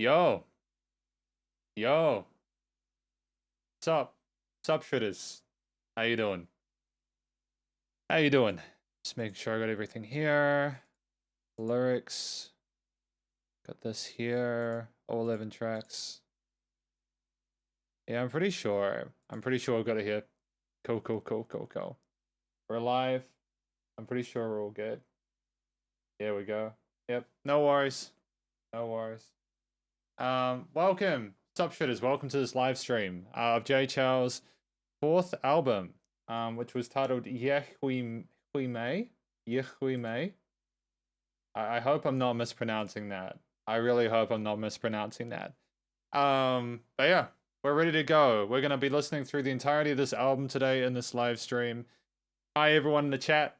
Yo, yo, sup, sup, shitters. How you doing? How you doing? Just making sure I got everything here. Lyrics. Got this here. All 11 tracks. Yeah, I'm pretty sure. I've got it here. Cool. We're live. I'm pretty sure we're all good. Here we go. Yep. No worries. Welcome, sup shitters. Welcome to this live stream of Jay Chou's 4th album, which was titled Yeh Hui-Mei. Yeh Hui-Mei. I hope I'm not mispronouncing that. I really hope I'm not mispronouncing that. But yeah, we're ready to go. We're gonna be listening through the entirety of this album today in this live stream. Hi everyone in the chat.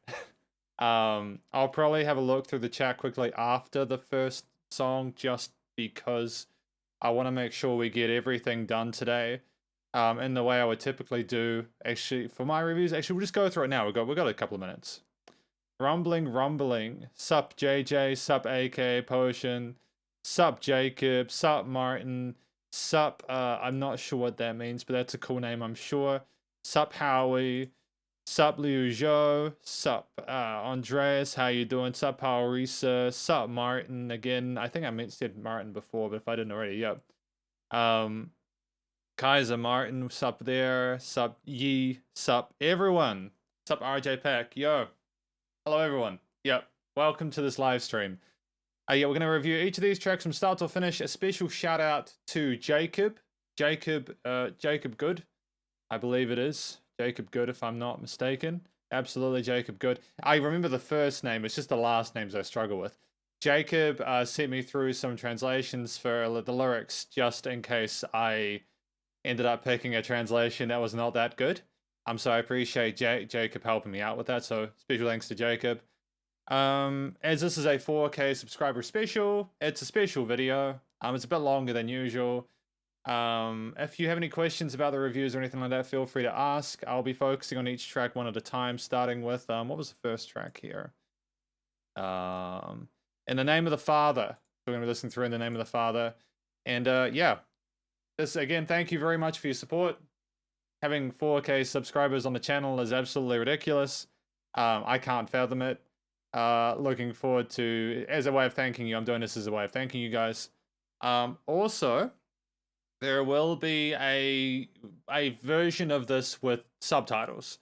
I'll probably have a look through the chat quickly after the first song, just because I want to make sure we get everything done today in the way I would typically do. Actually, for my reviews, we'll just go through it now. We've got a couple of minutes. Rumbling. Sup JJ, sup AK Potion, sup Jacob, sup Martin, sup, I'm not sure what that means, but that's a cool name, I'm sure. Sup Howie, sup Liu Zhou, sup Andreas, how you doing? Sup Paulrisa, sup Martin again. I think I said Martin before, but if I didn't already, yep. Kaiser Martin, sup there, sup Yi, sup everyone, sup RJ Pack, yo. Hello everyone, yep. Welcome to this live stream. Yeah, we're going to review each of these tracks from start to finish. A special shout out to Jacob Good, I believe it is. Jacob Good, if I'm not mistaken. Absolutely, Jacob Good. I remember the first name. It's just the last names I struggle with. Jacob sent me through some translations for the lyrics, just in case I ended up picking a translation that was not that good. So I appreciate Jacob helping me out with that. So special thanks to Jacob. As this is a 4K subscriber special, it's a special video. It's a bit longer than usual. If you have any questions about the reviews or anything like that, feel free to ask. I'll be focusing on each track one at a time, starting with, what was the first track here? In the Name of the Father. We're going to be listening through In the Name of the Father. And, yeah. This, again, thank you very much for your support. Having 4K subscribers on the channel is absolutely ridiculous. I can't fathom it. Looking forward to, as a way of thanking you, I'm doing this as a way of thanking you guys. Also, there will be a version of this with subtitles.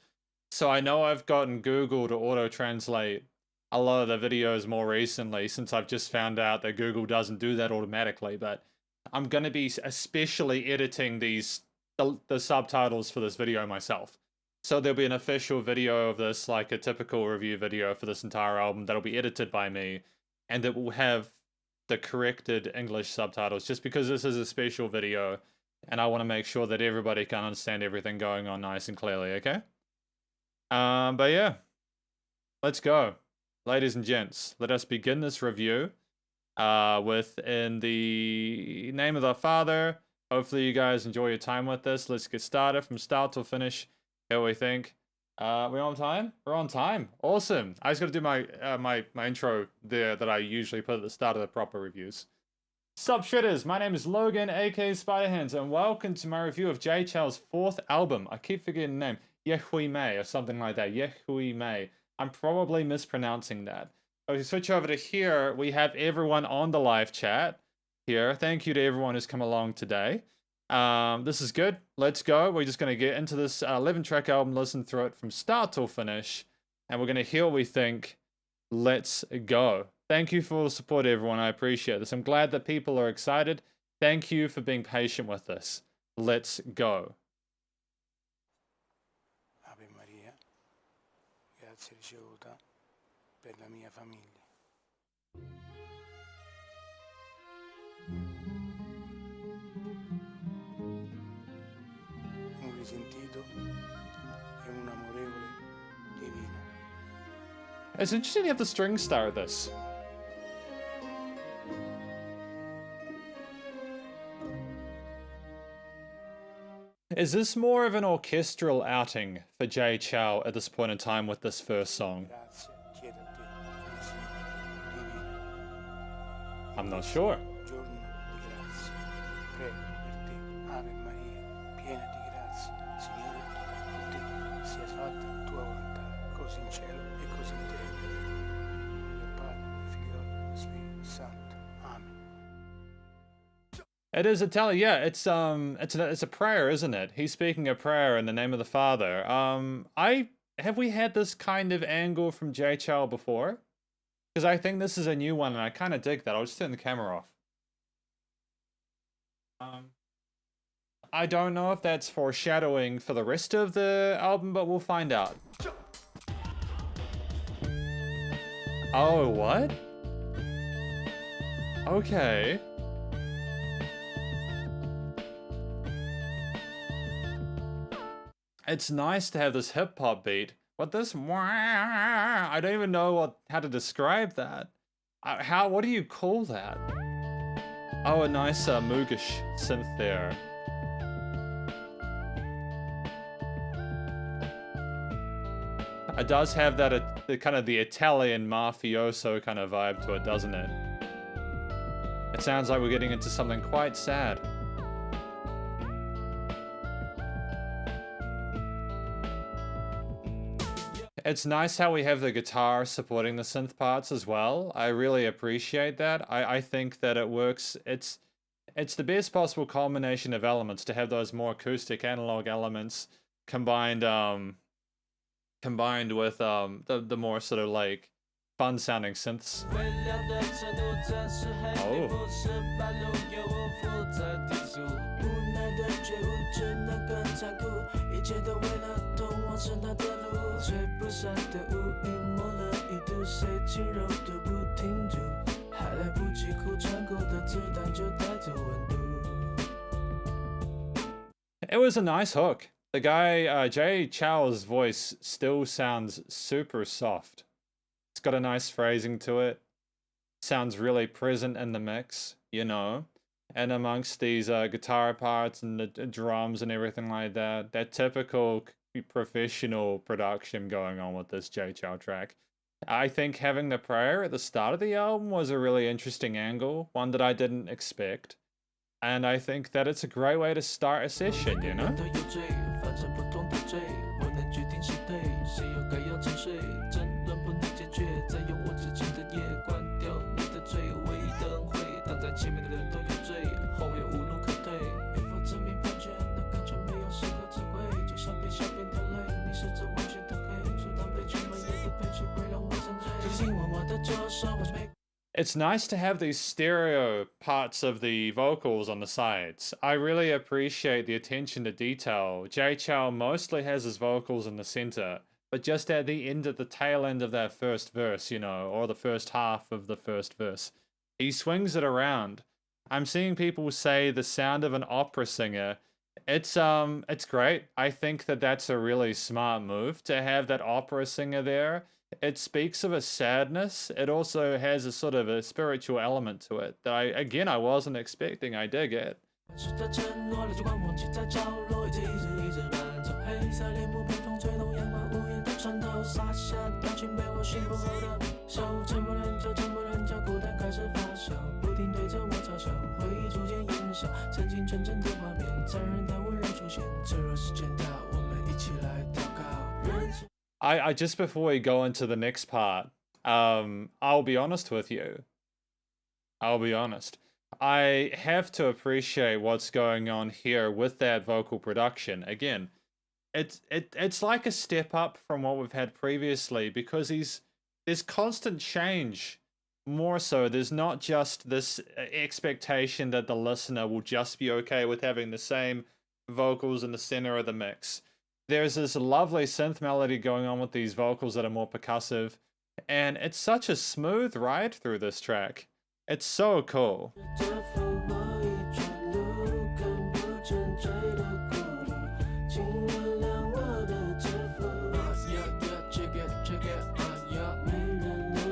So I know I've gotten Google to auto-translate a lot of the videos more recently, since I've just found out that Google doesn't do that automatically, but I'm going to be especially editing the subtitles for this video myself. So there'll be an official video of this, like a typical review video for this entire album that'll be edited by me, and it will have the corrected English subtitles, just because this is a special video and I want to make sure that everybody can understand everything going on nice and clearly, okay? But yeah, let's go. Ladies and gents, let us begin this review with In the Name of the Father. Hopefully you guys enjoy your time with this. Let's get started from start till finish. Here we think. We're on time? We're on time. Awesome. I just got to do my my intro there that I usually put at the start of the proper reviews. Sup shitters, my name is Logan, aka Spiderhands, and welcome to my review of Jay Chou's 4th album. I keep forgetting the name. Yeh Hui-Mei or something like that. Yeh Hui-Mei. I'm probably mispronouncing that. If we switch over to here, we have everyone on the live chat here. Thank you to everyone who's come along today. This is good. Let's go. We're just going to get into this 11-track album, listen through it from start till finish, and we're going to hear what we think. Let's go. Thank you for the support, everyone. I appreciate this. I'm glad that people are excited. Thank you for being patient with this. Let's go. Ave Maria, grazie ricevuta per la mia famiglia. Un risentito e un amorevole divino. It's interesting to have the strings start this. Is this more of an orchestral outing for Jay Chou at this point in time with this first song? Grazie, chiedo a te, Signore divino. I'm not sure. Giorno di grazia. prego per te, Ave Maria, piena di grazia, Signore è con te, sia fatta la tua volontà, così in cielo e così in terra. Del Padre, Figlio e Spirito Santo. Amen. It is Italian. Yeah, it's a prayer, isn't it? He's speaking a prayer in the name of the Father. Have we had this kind of angle from J Chou before? Because I think this is a new one, and I kind of dig that. I'll just turn the camera off. I don't know if that's foreshadowing for the rest of the album, but we'll find out. Oh, what? Okay. It's nice to have this hip-hop beat. What this? I don't even know how to describe that. What do you call that? Oh, a nice Moogish synth there. It does have that kind of the Italian mafioso kind of vibe to it, doesn't it? It sounds like we're getting into something quite sad. It's nice how we have the guitar supporting the synth parts as well. I really appreciate that. I think that it works. It's the best possible combination of elements to have those more acoustic analog elements combined with the more sort of like fun sounding synths. Oh. It was a nice hook. The guy, J Chou's voice still sounds super soft. It's got a nice phrasing to it. Sounds really present in the mix, you know. And amongst these guitar parts and the drums and everything like that, that typical professional production going on with this J Chou track. I think having the prayer at the start of the album was a really interesting angle, one that I didn't expect. And I think that it's a great way to start a session, you know? It's nice to have these stereo parts of the vocals on the sides. I really appreciate the attention to detail. J Chou mostly has his vocals in the center, but just at the end, at the tail end of that first verse, you know, or the first half of the first verse, he swings it around. I'm seeing people say the sound of an opera singer. It's great. I think that that's a really smart move to have that opera singer there. It speaks of a sadness. It also has a sort of a spiritual element to it that I wasn't expecting. I dig it. I just before we go into the next part, I'll be honest with you. I'll be honest. I have to appreciate what's going on here with that vocal production. Again, it's like a step up from what we've had previously because there's constant change. More so, there's not just this expectation that the listener will just be okay with having the same vocals in the center of the mix. There's this lovely synth melody going on with these vocals that are more percussive, and it's such a smooth ride through this track. It's so cool.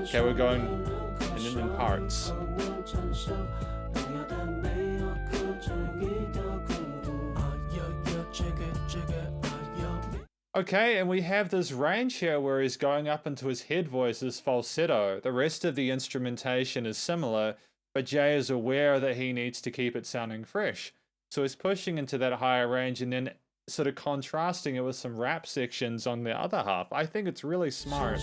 Okay, we're going in parts. Okay, and we have this range here where he's going up into his head voice, his falsetto. The rest of the instrumentation is similar, but Jay is aware that he needs to keep it sounding fresh. So he's pushing into that higher range and then sort of contrasting it with some rap sections on the other half. I think it's really smart.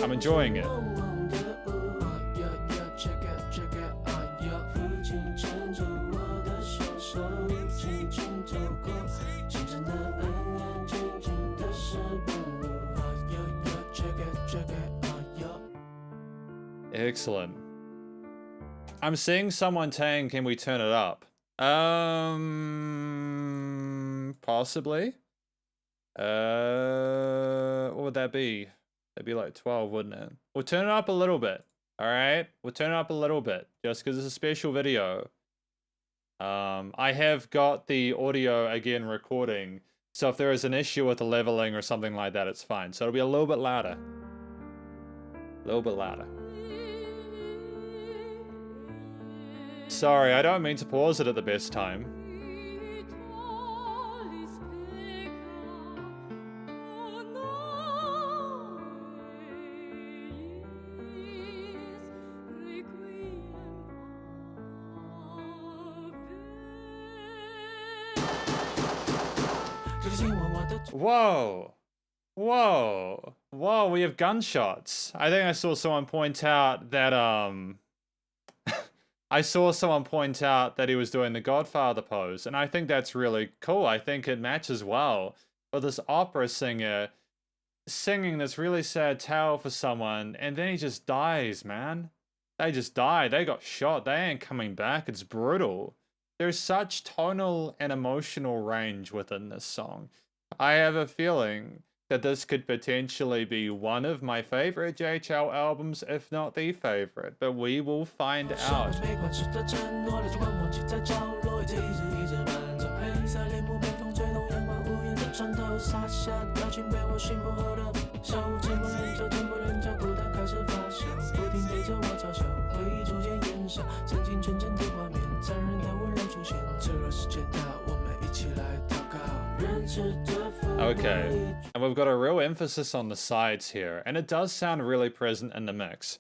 I'm enjoying it. Excellent. I'm seeing someone saying, can we turn it up? Possibly. What would that be? That'd be like 12, wouldn't it? We'll turn it up a little bit. All right, we'll turn it up a little bit just because it's a special video. I have got the audio again recording, so if there is an issue with the leveling or something like that, it's fine. So it'll be a little bit louder. A little bit louder. Sorry, I don't mean to pause it at the best time. Whoa. Whoa. Whoa, we have gunshots. I think I saw someone point out that, I saw someone point out that he was doing the Godfather pose, and I think that's really cool. I think it matches well with this opera singer singing this really sad tale for someone, and then he just dies, man. They just die. They got shot. They ain't coming back. It's brutal. There's such tonal and emotional range within this song. I have a feeling that this could potentially be one of my favorite Jay Chou albums, if not the favorite, but we will find out. Okay, and we've got a real emphasis on the sides here, and it does sound really present in the mix.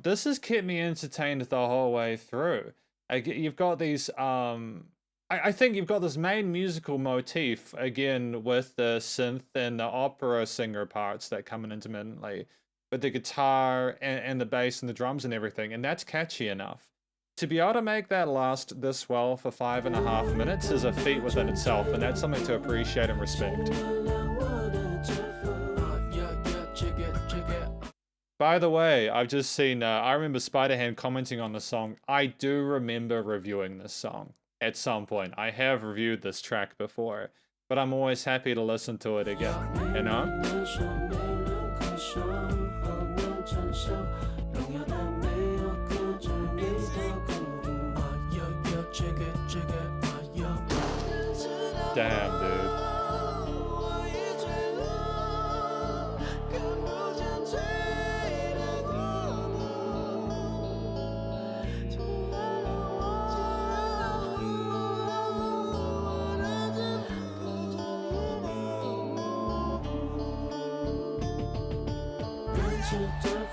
This has kept me entertained the whole way through. You've got these, I think you've got this main musical motif, again, with the synth and the opera singer parts that come in intermittently, with the guitar and the bass and the drums and everything, and that's catchy enough. To be able to make that last this well for 5.5 minutes is a feat within itself, and that's something to appreciate and respect. By the way, I've just seen, I remember Spider-Hand commenting on the song. I do remember reviewing this song at some point. I have reviewed this track before, but I'm always happy to listen to it again, you know? Damn, dude.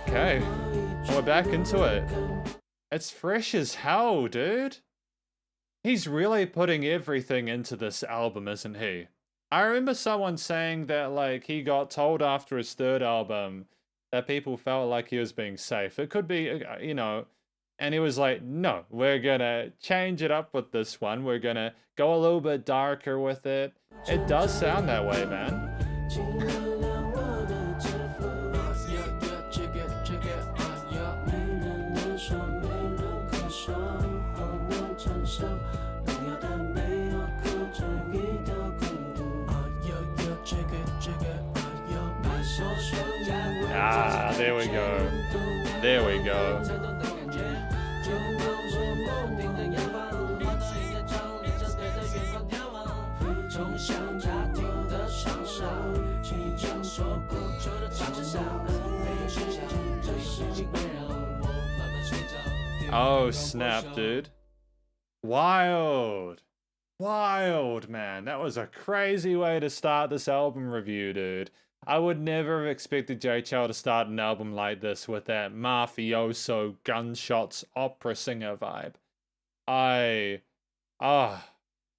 Okay, we're back into it. It's fresh as hell, dude. He's really putting everything into this album, isn't he? I remember someone saying that, like, he got told after his third album that people felt like he was being safe. It could be, you know, and he was like, no, we're gonna change it up with this one. We're gonna go a little bit darker with it. It does sound that way, man. Ah, there we go. There we go. Oh, snap, dude. Wild. Wild, man. That was a crazy way to start this album review, dude. I would never have expected J. Chou to start an album like this with that mafioso gunshots opera singer vibe. Ah,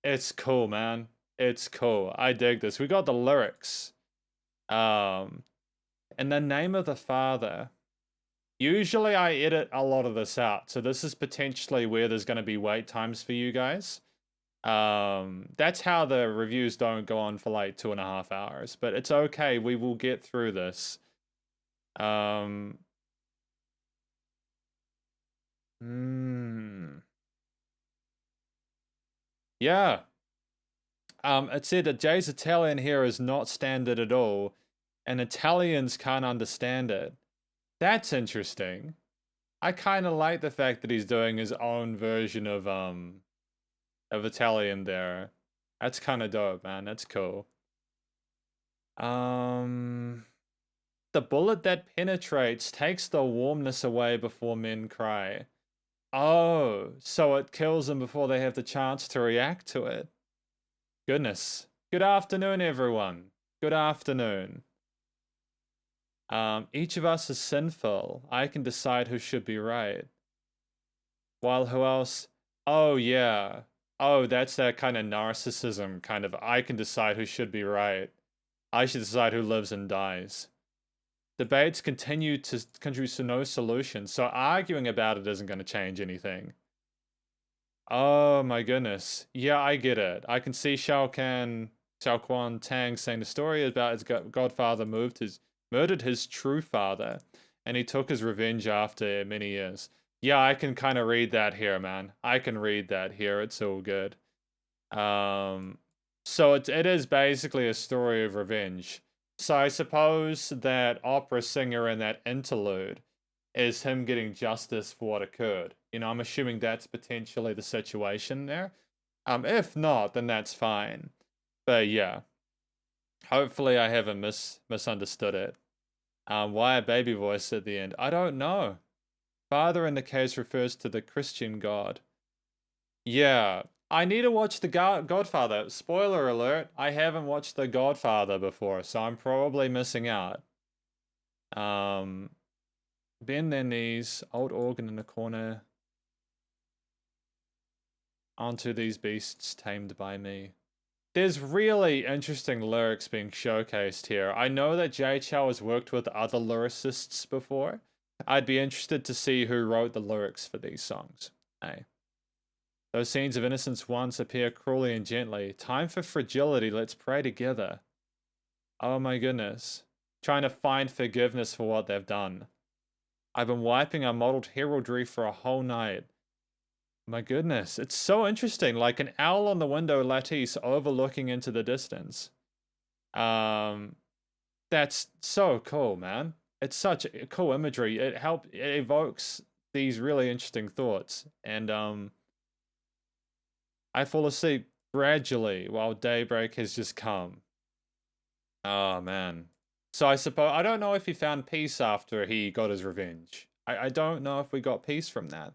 it's cool, man. It's cool. I dig this. We got the lyrics. In the name of the Father. Usually I edit a lot of this out, so this is potentially where there's going to be wait times for you guys. That's how the reviews don't go on for like 2.5 hours, but it's okay. We will get through this. Yeah. It said that Jay's Italian here is not standard at all, and Italians can't understand it. That's interesting. I kind of like the fact that he's doing his own version of Italian there. That's kind of dope, man. That's cool. The bullet that penetrates takes the warmness away before men cry. Oh, so it kills them before they have the chance to react to it. Goodness. Good afternoon, everyone. Good afternoon. Each of us is sinful. I can decide who should be right. While who else? Oh, yeah. Oh, that's that kind of narcissism, kind of, I can decide who should be right. I should decide who lives and dies. Debates continue to contribute to no solution, so arguing about it isn't going to change anything. Oh my goodness. Yeah, I get it. I can see Xiao Quan Tang saying the story about his godfather murdered his true father, and he took his revenge after many years. Yeah, I can kind of read that here, man. I can read that here. It's all good. So it is basically a story of revenge. So I suppose that opera singer in that interlude is him getting justice for what occurred. You know, I'm assuming that's potentially the situation there. If not, then that's fine. But yeah, hopefully I haven't misunderstood it. Why a baby voice at the end? I don't know. Father in the case refers to the Christian God. Yeah, I need to watch The Godfather. Spoiler alert, I haven't watched The Godfather before, so I'm probably missing out. Bend their knees, old organ in the corner. Onto these beasts tamed by me. There's really interesting lyrics being showcased here. I know that Jay Chou has worked with other lyricists before. I'd be interested to see who wrote the lyrics for these songs. Hey. Those scenes of innocence once appear cruelly and gently. Time for fragility, let's pray together. Oh my goodness. Trying to find forgiveness for what they've done. I've been wiping our mottled heraldry for a whole night. My goodness, it's so interesting, like an owl on the window lattice overlooking into the distance. That's so cool, man. It's such cool imagery. It evokes these really interesting thoughts. And I fall asleep gradually while daybreak has just come. Oh man. So I suppose, I don't know if he found peace after he got his revenge. I don't know if we got peace from that.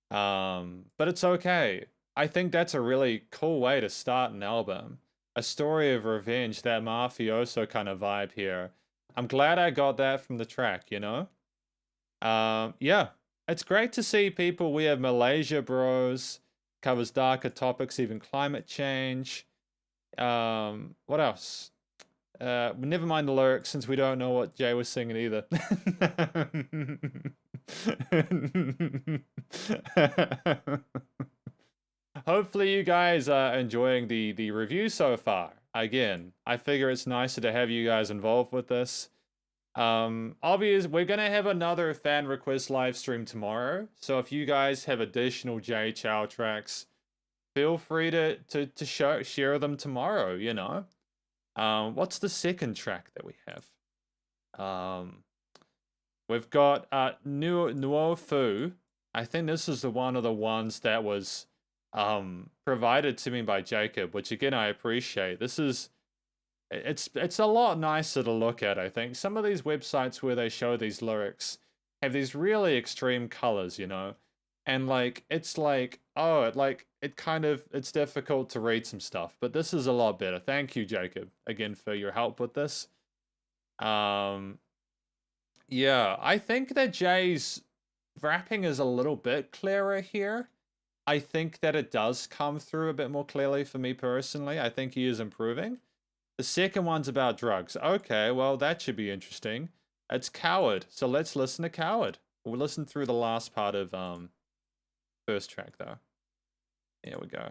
But it's okay. I think that's a really cool way to start an album. A story of revenge, that mafioso kind of vibe here. I'm glad I got that from the track, you know? Yeah, it's great to see people. We have Malaysia Bros, covers darker topics, even climate change. What else? Never mind the lyrics since we don't know what Jay was singing either. Hopefully you guys are enjoying the review so far. Again, I figure it's nicer to have you guys involved with this. Obviously, we're going to have another fan request live stream tomorrow. So if you guys have additional Jay Chou tracks, feel free to share them tomorrow, you know. What's the second track that we have? We've got Nuo Fu. I think this is one of the ones that was provided to me by Jacob, which again I appreciate. It's a lot nicer to look at, I think. Some of these websites where they show these lyrics have these really extreme colors, you know? And like it's like, oh, it's difficult to read some stuff, but this is a lot better. Thank you, Jacob, again for your help with this. Yeah, I think that Jay's rapping is a little bit clearer here. I think that it does come through a bit more clearly for me personally. I think he is improving. The second one's about drugs. Okay, well, that should be interesting. It's Coward. So let's listen to Coward. We'll listen through the last part of first track though. Here we go.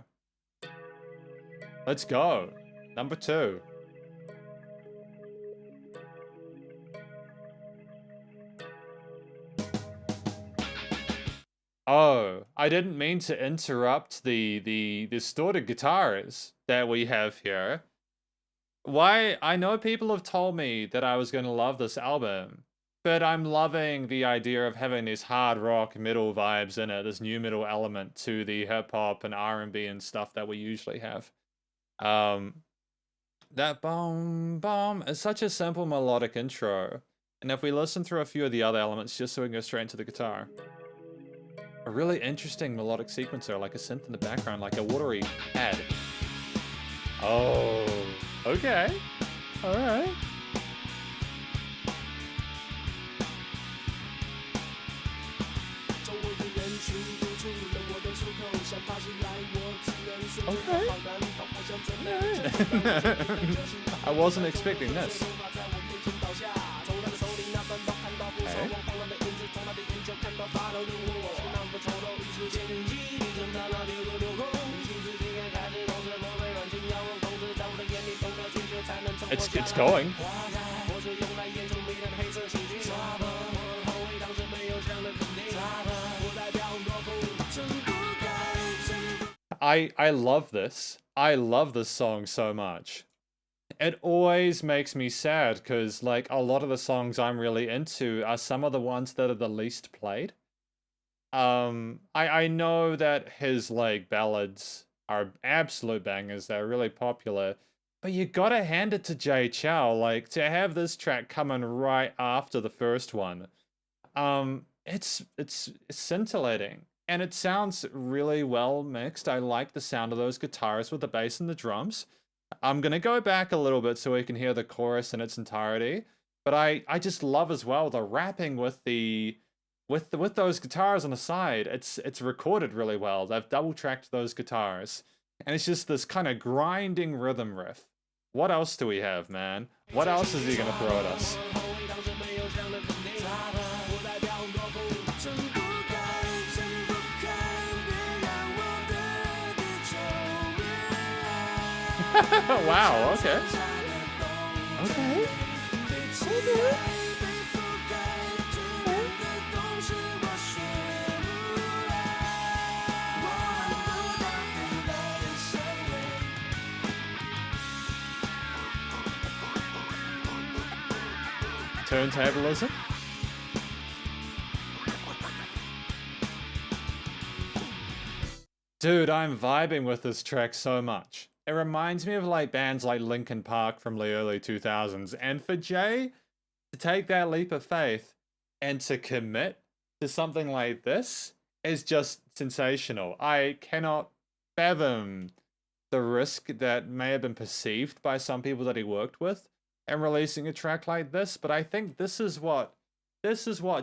Let's go. Number 2. Oh, I didn't mean to interrupt the distorted guitars that we have here. Why? I know people have told me that I was going to love this album, but I'm loving the idea of having these hard rock metal vibes in it, this new metal element to the hip hop and R&B and stuff that we usually have. That boom boom is such a simple melodic intro. And if we listen through a few of the other elements just so we can go straight into the guitar. A really interesting melodic sequencer, like a synth in the background, like a watery ad. Oh, okay. Alright. Okay. I wasn't expecting this. Okay. It's going. I love this. I love this song so much. It always makes me sad because like a lot of the songs I'm really into are some of the ones that are the least played. I know that his like ballads are absolute bangers, they're really popular, but you gotta hand it to Jay Chou, like to have this track coming right after the first one. It's scintillating. And it sounds really well mixed. I like the sound of those guitars with the bass and the drums. I'm gonna go back a little bit so we can hear the chorus in its entirety. But I just love as well the rapping with with those guitars on the side. It's recorded really well. They've double tracked those guitars. And it's just this kind of grinding rhythm riff. What else do we have, man? What else is he gonna throw at us? Wow, okay. Okay. Turntablism? Dude, I'm vibing with this track so much. It reminds me of like bands like Linkin Park from the early 2000s. And for Jay to take that leap of faith and to commit to something like this is just sensational. I cannot fathom the risk that may have been perceived by some people that he worked with in releasing a track like this, but I think this is what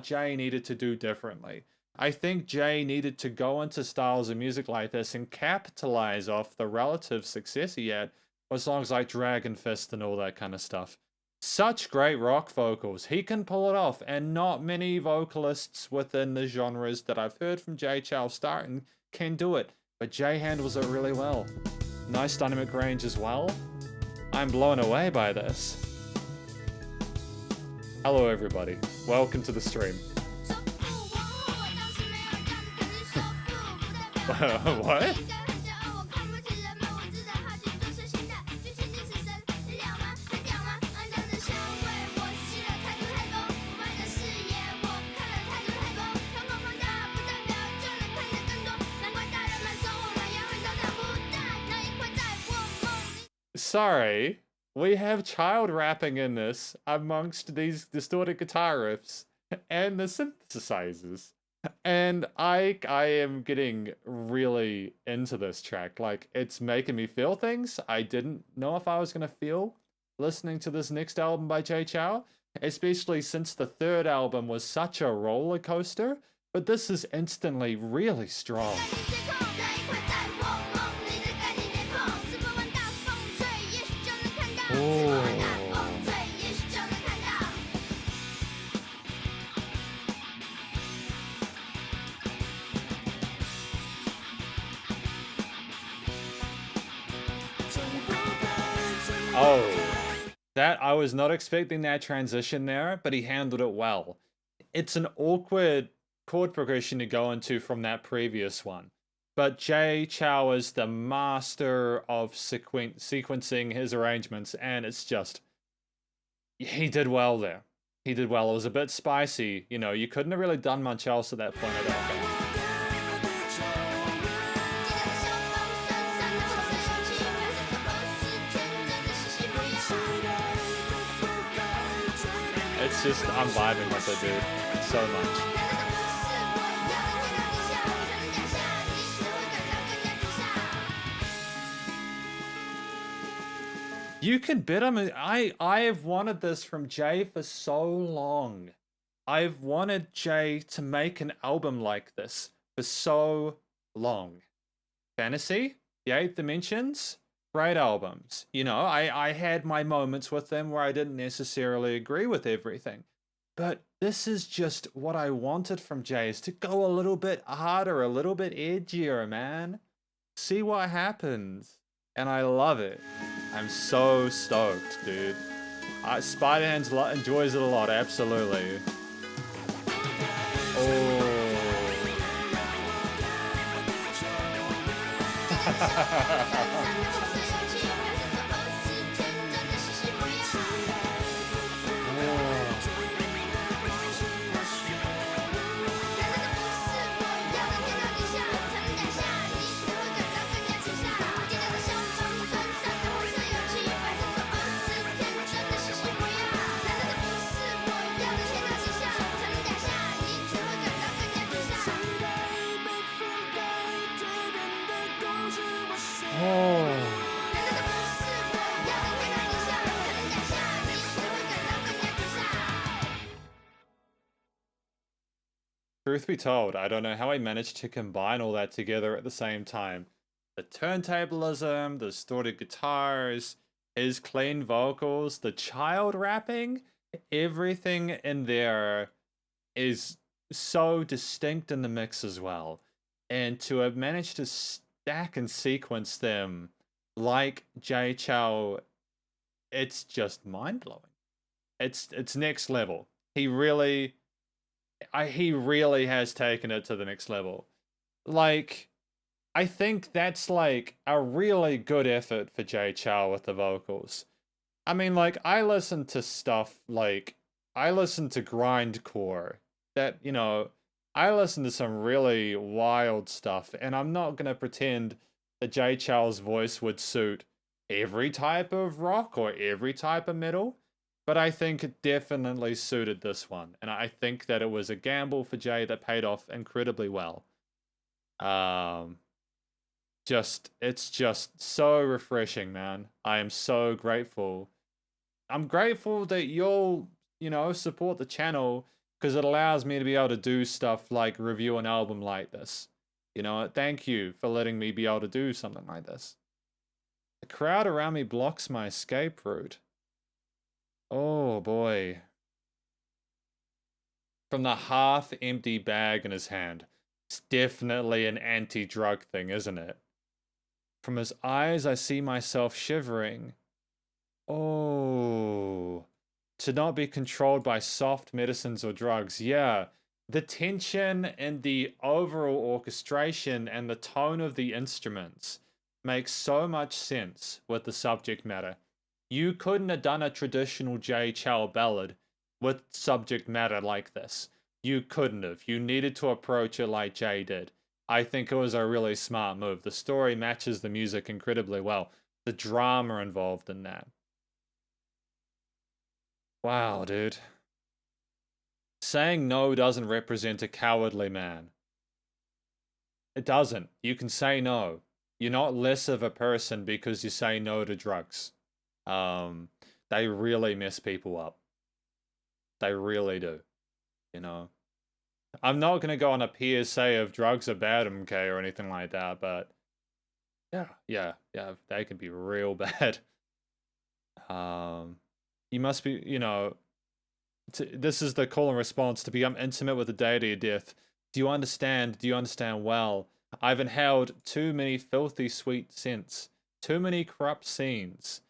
Jay needed to do differently. I think Jay needed to go into styles of music like this and capitalize off the relative success he had with songs like Dragon Fist and all that kind of stuff. Such great rock vocals. He can pull it off, and not many vocalists within the genres that I've heard from Jay Chou starting can do it, but Jay handles it really well. Nice dynamic range as well. I'm blown away by this. Hello everybody, welcome to the stream. What? Sorry, we have child rapping in this amongst these distorted guitar riffs and the synthesizers. And I am getting really into this track. Like, it's making me feel things I didn't know if I was going to feel listening to this next album by Jay Chou, especially since the third album was such a roller coaster, but this is instantly really strong. Oh, that I was not expecting that transition there, but he handled it well. It's an awkward chord progression to go into from that previous one. But Jay Chou is the master of sequencing his arrangements, and it's just, he did well there. He did well. It was a bit spicy, you know, you couldn't have really done much else at that point at all. It's just, I'm vibing with it, dude, so much. You can bet him. I have wanted this from Jay for so long. I've wanted Jay to make an album like this for so long. Fantasy, The Eighth Dimensions, great albums. You know, I had my moments with them where I didn't necessarily agree with everything. But this is just what I wanted from Jay, is to go a little bit harder, a little bit edgier, man. See what happens. And I love it. I'm so stoked, dude. Spider-Hands enjoys it a lot, absolutely. Oh. Truth be told, I don't know how I managed to combine all that together at the same time. The turntablism, the distorted guitars, his clean vocals, the child rapping, everything in there is so distinct in the mix as well. And to have managed to stack and sequence them like Jay Chou, it's just mind-blowing. It's next level. He really has taken it to the next level. Like, I think that's like a really good effort for Jay Chou with the vocals. I mean, like, I listen to stuff like, I listen to grindcore, that, you know, I listen to some really wild stuff, and I'm not gonna pretend that Jay Chou's voice would suit every type of rock or every type of metal. But I think it definitely suited this one. And I think that it was a gamble for Jay that paid off incredibly well. It's just so refreshing, man. I am so grateful. I'm grateful that you'll, you know, support the channel, because it allows me to be able to do stuff like review an album like this. You know, thank you for letting me be able to do something like this. The crowd around me blocks my escape route. Oh boy. From the half-empty bag in his hand. It's definitely an anti-drug thing, isn't it? From his eyes, I see myself shivering. Oh. To not be controlled by soft medicines or drugs. Yeah. The tension and the overall orchestration and the tone of the instruments makes so much sense with the subject matter. You couldn't have done a traditional Jay Chou ballad with subject matter like this. You couldn't have. You needed to approach it like Jay did. I think it was a really smart move. The story matches the music incredibly well. The drama involved in that. Wow, dude. Saying no doesn't represent a cowardly man. It doesn't. You can say no. You're not less of a person because you say no to drugs. they really mess people up. They really do, you know. I'm not gonna go on a PSA of drugs are bad, MK, or anything like that, but yeah, they can be real bad. You must be, you know, this is the call and response to become intimate with the deity of death. Do you understand? Do you understand well? I've inhaled too many filthy sweet scents, too many corrupt scenes.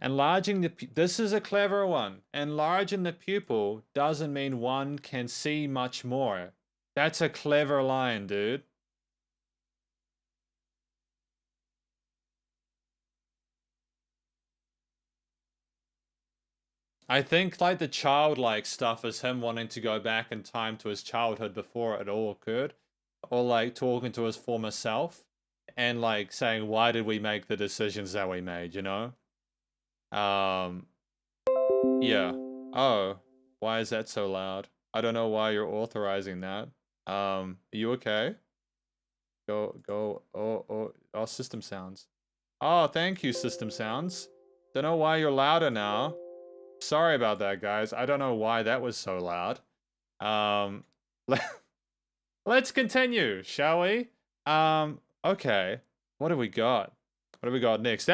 Enlarging the this is a clever one. Enlarging the pupil doesn't mean one can see much more. That's a clever line, dude. I think like the childlike stuff is him wanting to go back in time to his childhood before it all occurred, or like talking to his former self and like saying, why did we make the decisions that we made, you know? Yeah. Oh, why is that so loud? I don't know why you're authorizing that. Are you okay? Oh, system sounds. Oh, thank you, system sounds. Don't know why you're louder now. Sorry about that, guys. I don't know why that was so loud. Let's continue, shall we? Okay. What have we got? What have we got next?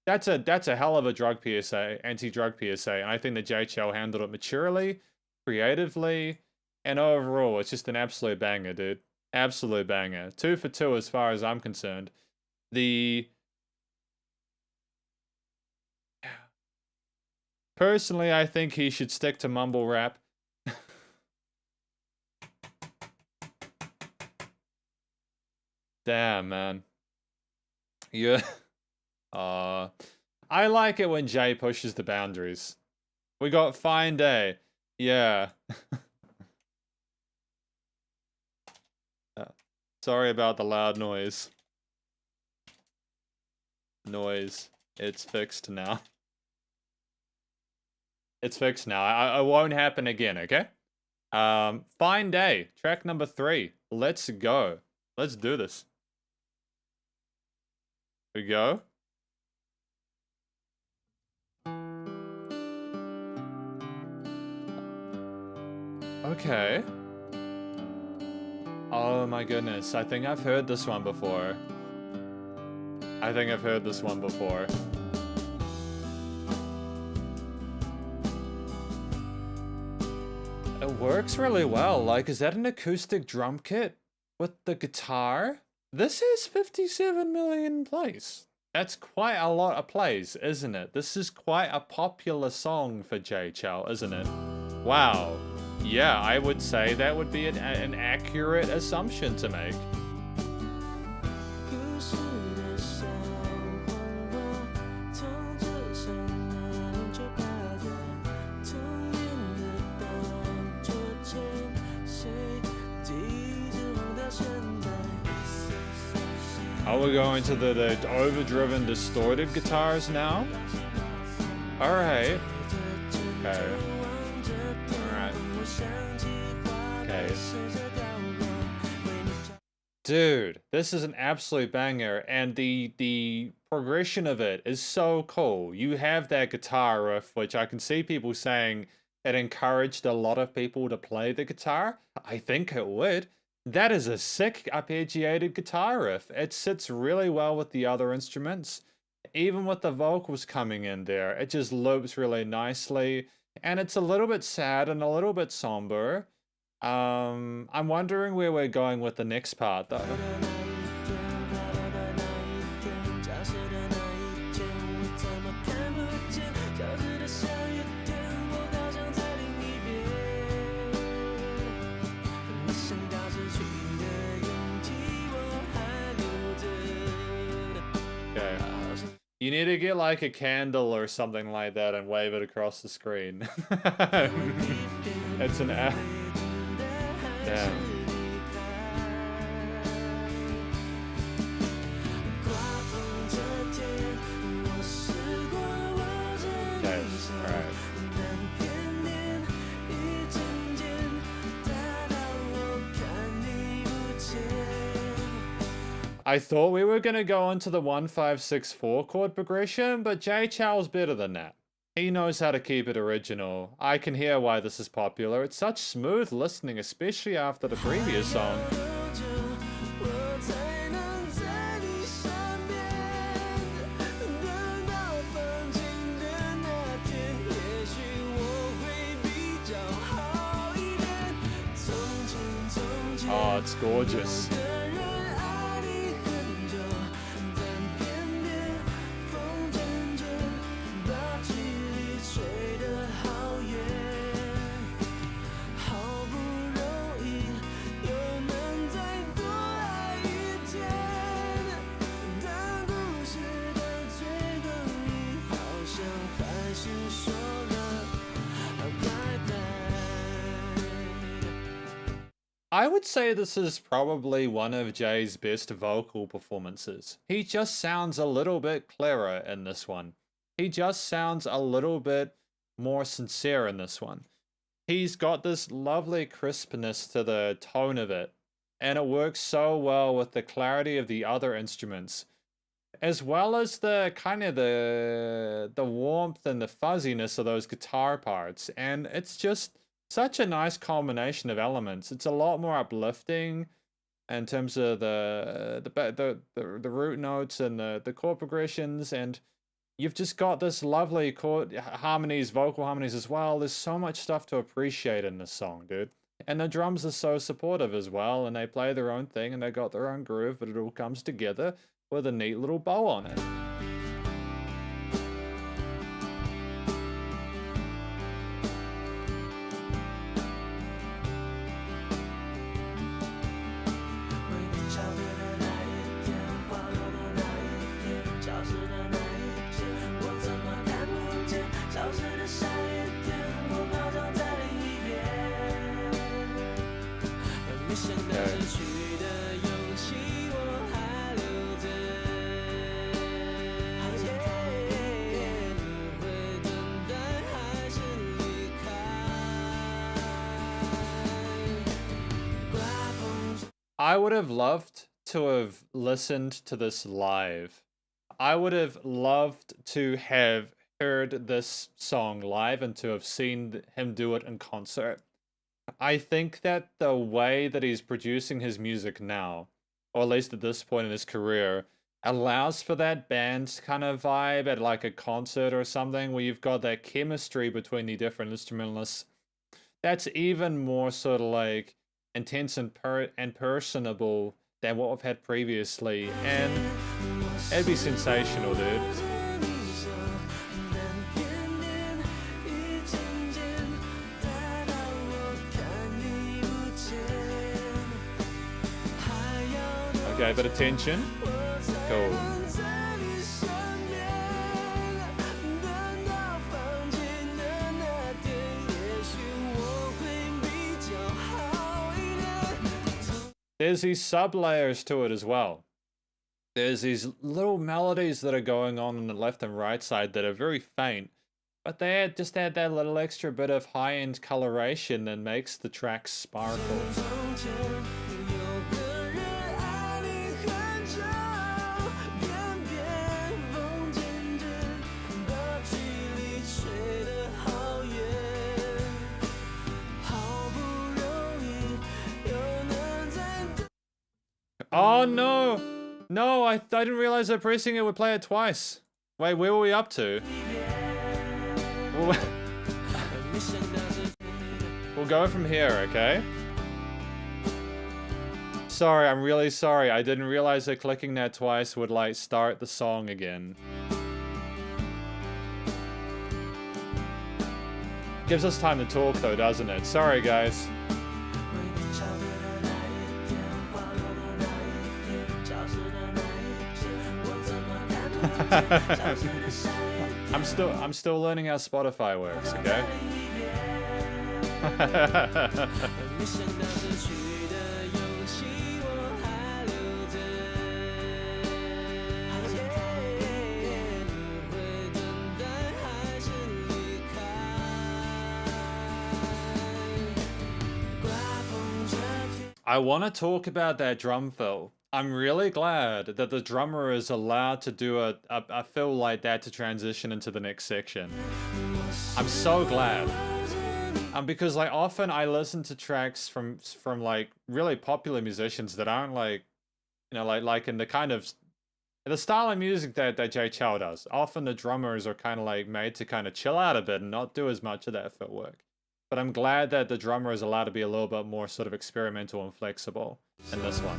That's a hell of a drug PSA, anti-drug PSA, and I think that JHL handled it maturely, creatively, and overall, it's just an absolute banger, dude. Absolute banger. 2 for 2 as far as I'm concerned. Personally, I think he should stick to mumble rap. Damn, man. Yeah. I like it when Jay pushes the boundaries. We got Fine Day. Yeah. Sorry about the loud noise. It's fixed now. It's fixed now. It won't happen again, okay? Fine Day, track number 3. Let's go. Let's do this. Here we go. Okay. Oh my goodness, I think I've heard this one before. It works really well. Like, is that an acoustic drum kit with the guitar? This is 57 million plays. That's quite a lot of plays, isn't it? This is quite a popular song for JHL, isn't it? Wow. Yeah, I would say that would be an accurate assumption to make. Are we going to the overdriven, distorted guitars now? Alright. Okay. Alright. Okay. Dude, this is an absolute banger, and the progression of it is so cool. You have that guitar riff, which I can see people saying it encouraged a lot of people to play the guitar. I think it would. That is a sick arpeggiated guitar riff. It sits really well with the other instruments. Even with the vocals coming in there, it just loops really nicely. And it's a little bit sad and a little bit somber. I'm wondering where we're going with the next part, though. You need to get like a candle or something like that and wave it across the screen. It's an app. Damn. Okay, alright. I thought we were going to go into the 1-5-6-4 chord progression, but Jay Chow's better than that. He knows how to keep it original. I can hear why this is popular. It's such smooth listening, especially after the previous song. Oh, it's gorgeous. I would say this is probably one of Jay's best vocal performances. He just sounds a little bit clearer in this one. He just sounds a little bit more sincere in this one. He's got this lovely crispness to the tone of it, and it works so well with the clarity of the other instruments, as well as the kind of the warmth and the fuzziness of those guitar parts. And it's just such a nice combination of elements. It's a lot more uplifting in terms of the root notes and the chord progressions, and you've just got this lovely chord harmonies, vocal harmonies as well. There's so much stuff to appreciate in this song, dude. And the drums are so supportive as well, and they play their own thing, and they got their own groove, but it all comes together with a neat little bow on it. I would have loved to have listened to this live. I would have loved to have heard this song live and to have seen him do it in concert. I think that the way that he's producing his music now, or at least at this point in his career, allows for that band kind of vibe at like a concert or something where you've got that chemistry between the different instrumentalists. That's even more sort of like intense and personable than what we've had previously, and it'd be sensational, dude. Okay, but attention. Cool. There's these sub-layers to it as well. There's these little melodies that are going on the left and right side that are very faint, but they just add that little extra bit of high-end coloration that makes the track sparkle. Oh no! No, I didn't realize that pressing it would play it twice. Wait, where were we up to? We'll go from here, okay? Sorry, I'm really sorry. I didn't realize that clicking that twice would, like, start the song again. Gives us time to talk, though, doesn't it? Sorry, guys. I'm still learning how Spotify works, okay? I want to talk about that drum fill. I'm really glad that the drummer is allowed to do a fill like that to transition into the next section. I'm so glad. Because like often I listen to tracks from like really popular musicians that aren't like, you know, like in the kind of the style of music that Jay Chou does. Often the drummers are kind of like made to kind of chill out a bit and not do as much of that footwork. But I'm glad that the drummer is allowed to be a little bit more sort of experimental and flexible in this one.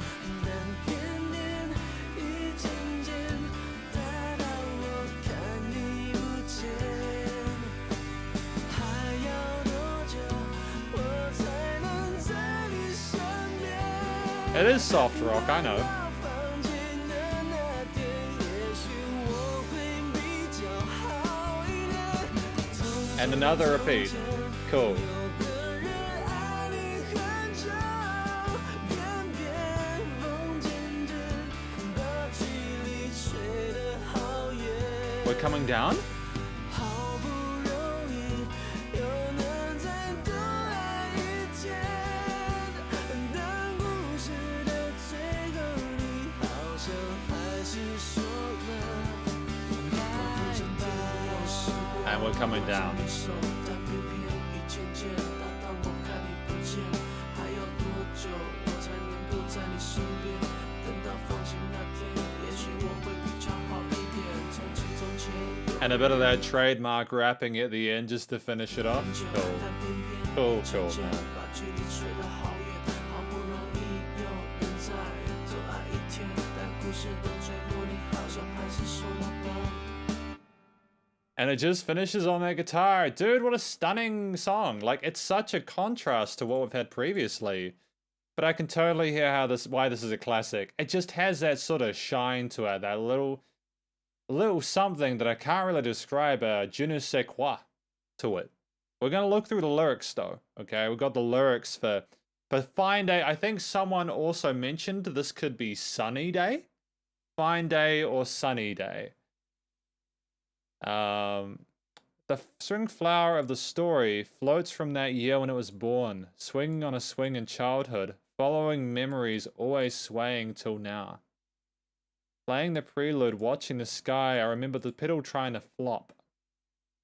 It is soft rock, I know. And another repeat. Cool. We're coming down? And we're coming down. And a bit of that trademark rapping at the end just to finish it off. Cool. Cool, man. And it just finishes on that guitar. Dude, what a stunning song. Like, it's such a contrast to what we've had previously. But I can totally hear why this is a classic. It just has that sort of shine to it, that little something that I can't really describe, je ne sais quoi to it. We're going to look through the lyrics though, okay? We've got the lyrics for Fine Day. I think someone also mentioned this could be Sunny Day. Fine Day or Sunny Day. The spring flower of the story floats from that year when it was born, swinging on a swing in childhood, following memories always swaying till now. Playing the prelude, watching the sky, I remember the pedal trying to flop.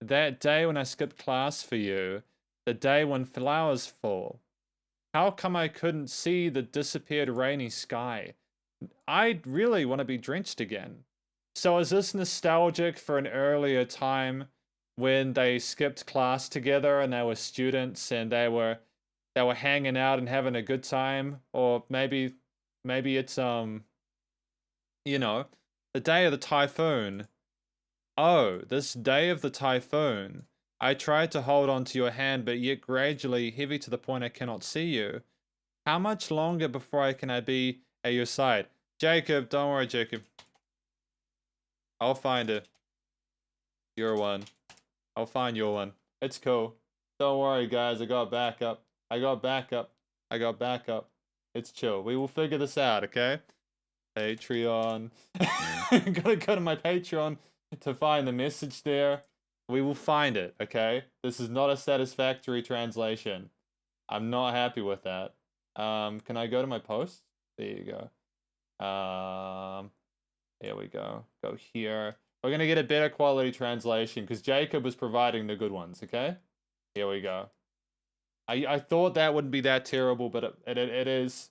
That day when I skipped class for you, the day when flowers fall. How come I couldn't see the disappeared rainy sky? I really want to be drenched again. So is this nostalgic for an earlier time when they skipped class together and they were students and they were hanging out and having a good time? Or maybe it's you know, the day of the typhoon. Oh, this day of the typhoon. I tried to hold on to your hand, but yet gradually heavy to the point I cannot see you. How much longer before I be at your side? Jacob, don't worry, Jacob. I'll find it. Your one. I'll find your one. It's cool. Don't worry, guys. I got backup. It's chill. We will figure this out, okay? Patreon. Gotta go to my Patreon to find the message there. We will find it, okay? This is not a satisfactory translation. I'm not happy with that. Can I go to my posts? There you go. There we go. Go here. We're gonna get a better quality translation because Jacob was providing the good ones, okay? Here we go. I thought that wouldn't be that terrible, but it is.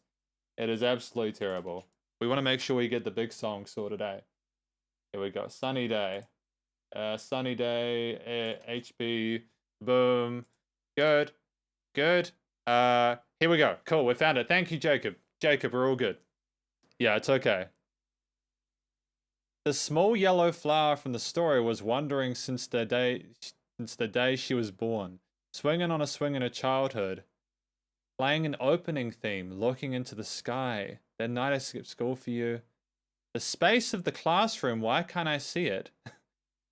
It is absolutely terrible. We want to make sure we get the big song sorted out. Here we go. Sunny Day. Sunny Day. HP. Boom. Good. Good. Here we go. Cool. We found it. Thank you, Jacob. Jacob, we're all good. Yeah, it's okay. The small yellow flower from the story was wandering since the day she was born, swinging on a swing in her childhood, playing an opening theme, looking into the sky. That night I skipped school for you. The space of the classroom, why can't I see it?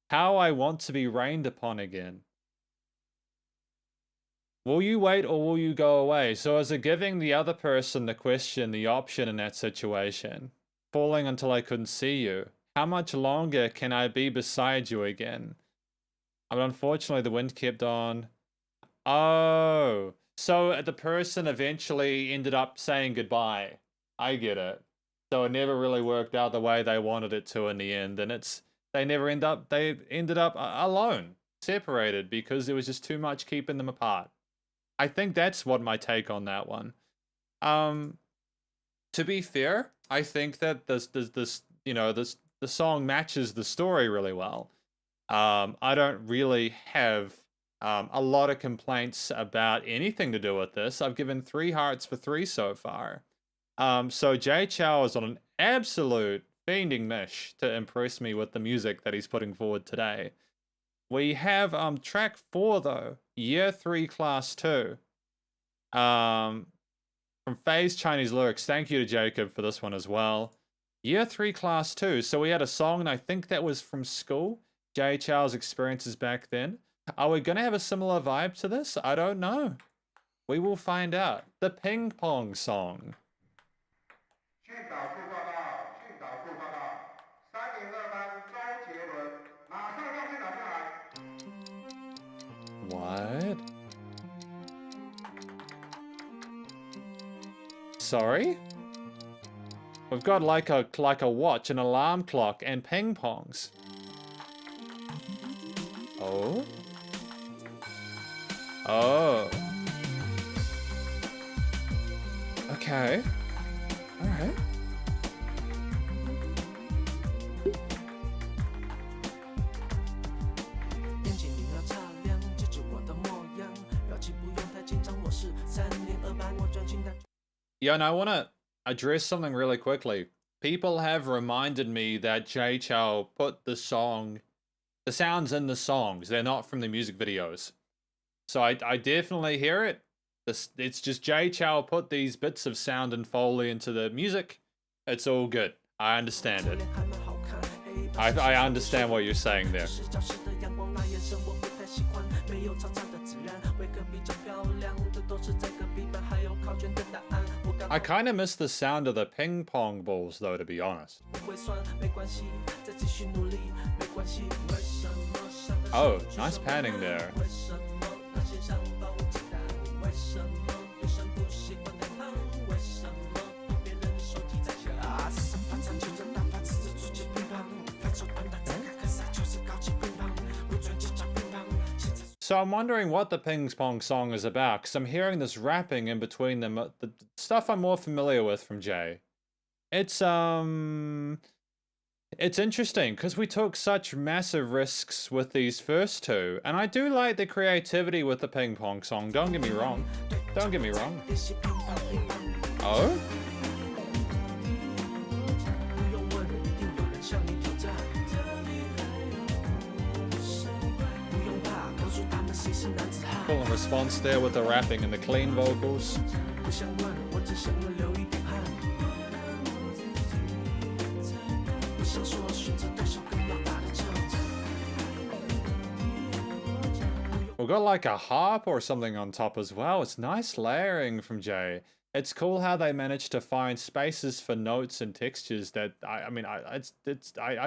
How I want to be rained upon again. Will you wait or will you go away? So is it giving the other person the question, the option in that situation? Falling until I couldn't see you. How much longer can I be beside you again? But unfortunately the wind kept on. Oh, so the person eventually ended up saying goodbye. I get it. So it never really worked out the way they wanted it to in the end, and they ended up alone, separated, because there was just too much keeping them apart. I think that's what my take on that one. To be fair, I think that the song matches the story really well. I don't really have a lot of complaints about anything to do with this. I've given 3 hearts for 3 so far. So Jay Chou is on an absolute fiending mish to impress me with the music that he's putting forward today. We have track 4 though, Year 3 Class 2. From Phase Chinese Lyrics. Thank you to Jacob for this one as well. Year 3 Class 2. So we had a song, and I think that was from school. Jay Chou's experiences back then. Are we gonna have a similar vibe to this? I don't know. We will find out. The Ping Pong Song. What? Sorry? We've got like a watch, an alarm clock, and ping pongs. Oh? Oh. Okay. Alright. Yeah, and I want to address something really quickly. People have reminded me that Jay Chou put the sounds in the songs. They're not from the music videos. So I definitely hear it. It's just Jay Chou put these bits of sound and Foley into the music. It's all good. I understand it. I understand what you're saying there. I kind of miss the sound of the ping pong balls though, to be honest. Oh, nice panning there. So I'm wondering what the ping pong song is about, because I'm hearing this rapping in between them, the stuff I'm more familiar with from Jay. It's interesting, because we took such massive risks with these first 2, and I do like the creativity with the ping pong song, don't get me wrong. Don't get me wrong. Oh? Cool response there with the rapping and the clean vocals. We've got like a harp or something on top as well. It's nice layering from Jay. It's cool how they managed to find spaces for notes and textures that I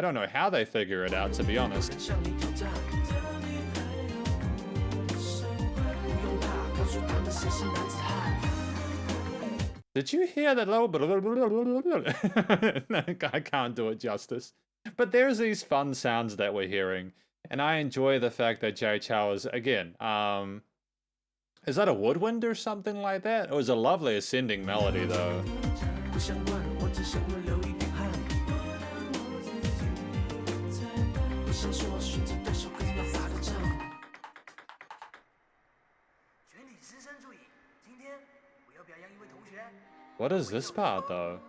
don't know how they figure it out, to be honest. Did you hear that little bit? I can't do it justice. But there's these fun sounds that we're hearing, and I enjoy the fact that Jay Chou is, again, is that a woodwind or something like that? It was a lovely ascending melody, though. What is this part, though?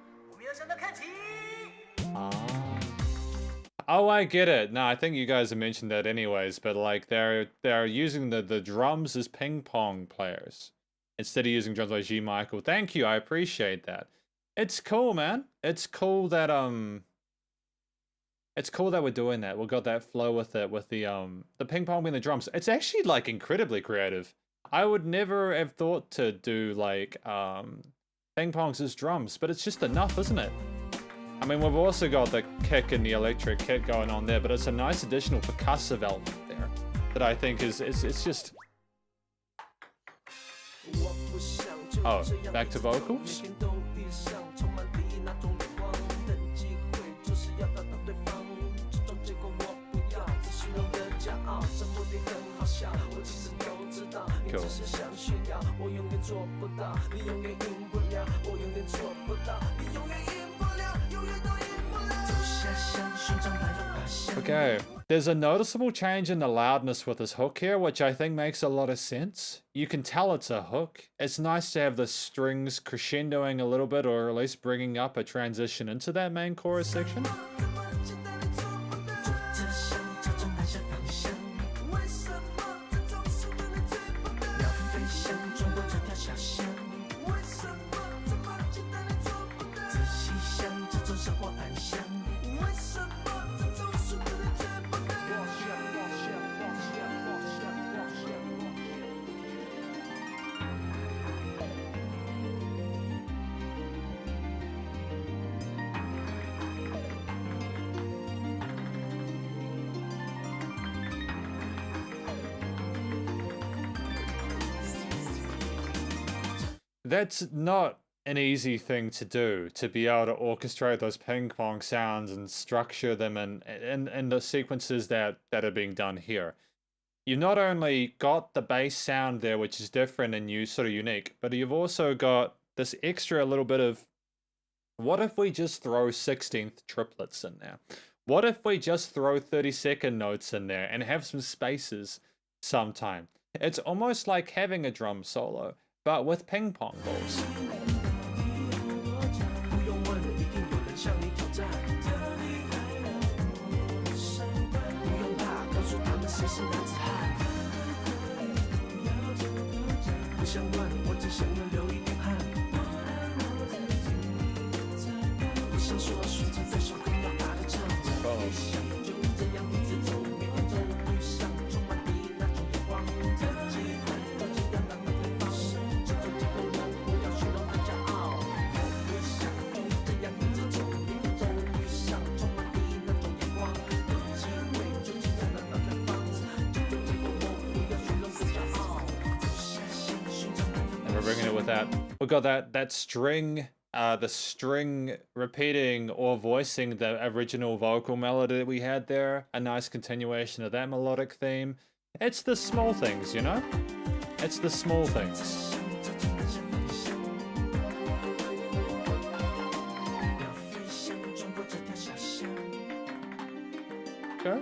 Oh, I get it. No, I think you guys have mentioned that anyways, but like they're using the drums as ping pong players instead of using drums like G Michael. Thank you, I appreciate that. It's cool, man. It's cool that we're doing that. We've got that flow with it, with the ping pong being the drums. It's actually like incredibly creative. I would never have thought to do like ping pongs as drums, but it's just enough, isn't it? I mean, we've also got the kick and the electric kit going on there, but it's a nice additional percussive element there that I think is just... Oh, back to vocals? cool. Okay, there's a noticeable change in the loudness with this hook here, which I think makes a lot of sense. You can tell it's a hook. It's nice to have the strings crescendoing a little bit, or at least bringing up a transition into that main chorus section. That's not an easy thing to do, to be able to orchestrate those ping pong sounds and structure them in the sequences that are being done here. You've not only got the bass sound there, which is different and sort of unique, but you've also got this extra little bit of, what if we just throw 16th triplets in there? What if we just throw 32nd notes in there and have some spaces sometime? It's almost like having a drum solo, but with ping pong balls. Bringing it with that, we got that string, the string repeating or voicing the original vocal melody that we had there. A nice continuation of that melodic theme. It's the small things, you know? It's the small things. Okay.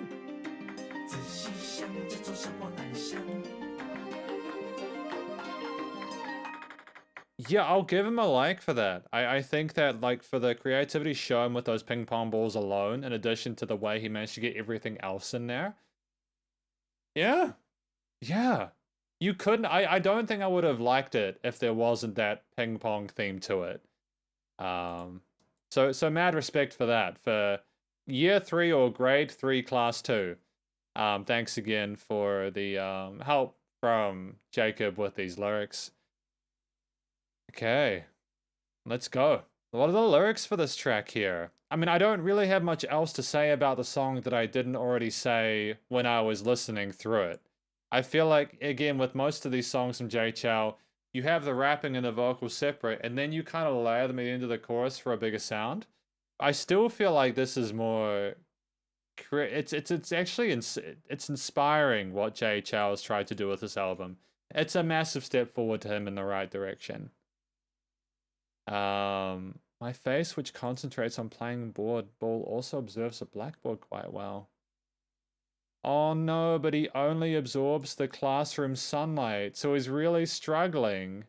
Yeah, I'll give him a like for that. I think that, like, for the creativity shown with those ping pong balls alone, in addition to the way he managed to get everything else in there. Yeah. Yeah. You couldn't, I don't think I would have liked it if there wasn't that ping pong theme to it. So mad respect for that. For year 3 or grade 3 class 2. Thanks again for the help from Jacob with these lyrics. Okay, let's go. What are the lyrics for this track here? I mean, I don't really have much else to say about the song that I didn't already say when I was listening through it. I feel like, again, with most of these songs from Jay Chou, you have the rapping and the vocals separate, and then you kind of layer them into the chorus for a bigger sound. I still feel like this is more... It's actually... It's inspiring what Jay Chou has tried to do with this album. It's a massive step forward to him in the right direction. My face, which concentrates on playing ball, also observes the blackboard quite well. Oh no, but he only absorbs the classroom sunlight, so he's really struggling.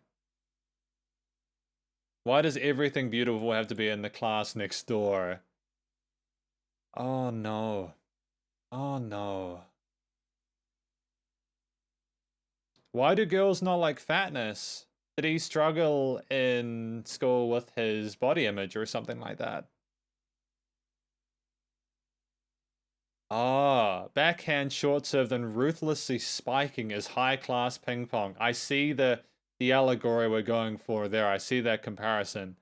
Why does everything beautiful have to be in the class next door? Oh no. Oh no. Why do girls not like fatness? Did he struggle in school with his body image or something like that? Ah, backhand short serve, then ruthlessly spiking is high-class ping pong. I see the allegory we're going for there. I see that comparison.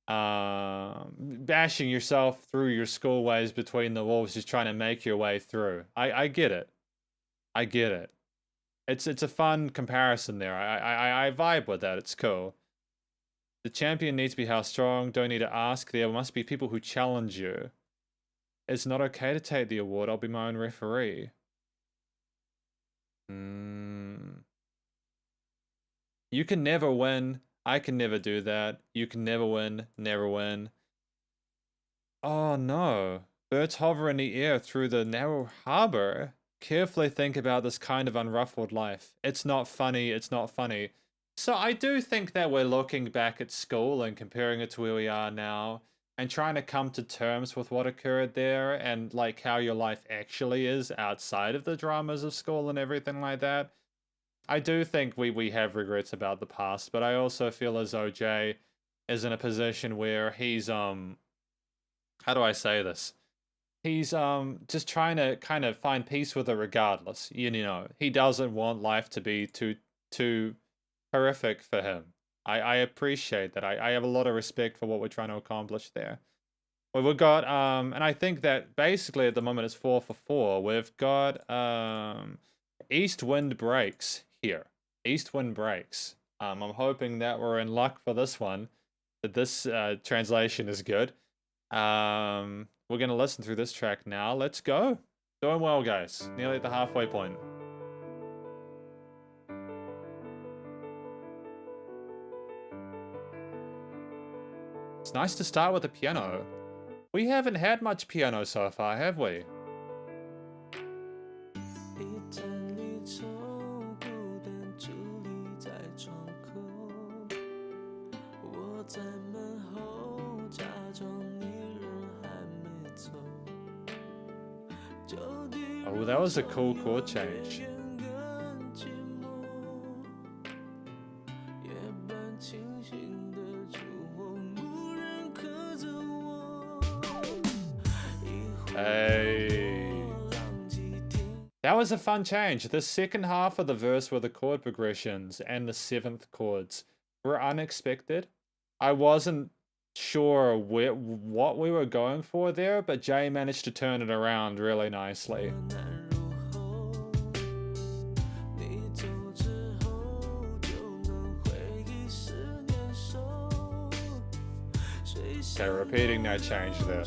Bashing yourself through your schoolways between the walls, just trying to make your way through. I get it. I get it. It's a fun comparison there. I vibe with that. It's cool. The champion needs to be how strong. Don't need to ask. There must be people who challenge you. It's not okay to take the award. I'll be my own referee. You can never win. I can never do that. You can never win. Never win. Oh no. Birds hover in the air through the narrow harbor. Carefully think about this kind of unruffled life. It's not funny. It's not funny. So I do think that we're looking back at school and comparing it to where we are now and trying to come to terms with what occurred there and like how your life actually is outside of the dramas of school and everything like that. I do think we have regrets about the past, but I also feel as though Jay is in a position where he's how do I say this? He's just trying to kind of find peace with it regardless. You know, he doesn't want life to be too horrific for him. I appreciate that. I have a lot of respect for what we're trying to accomplish there. Well, we've got and I think that basically at the moment it's 4 for 4. We've got East Wind Breaks here. East Wind Breaks. I'm hoping that we're in luck for this one. That this translation is good. We're gonna listen through this track now. Let's go. Doing well, guys. Nearly at the halfway point. It's nice to start with the piano. We haven't had much piano so far, have we? Oh, that was a cool chord change. Hey. That was a fun change. The second half of the verse with the chord progressions and the 7th chords were unexpected. I wasn't sure what we were going for there, but Jay managed to turn it around really nicely. Okay, repeating that change there.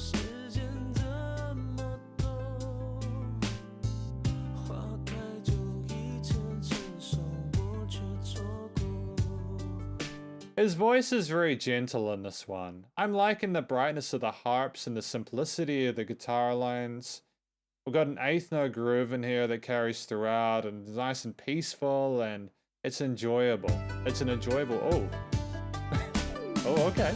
His voice is very gentle in this one. I'm liking the brightness of the harps and the simplicity of the guitar lines. We've got an 8th note groove in here that carries throughout and it's nice and peaceful and it's enjoyable. It's an enjoyable, oh. Oh, okay.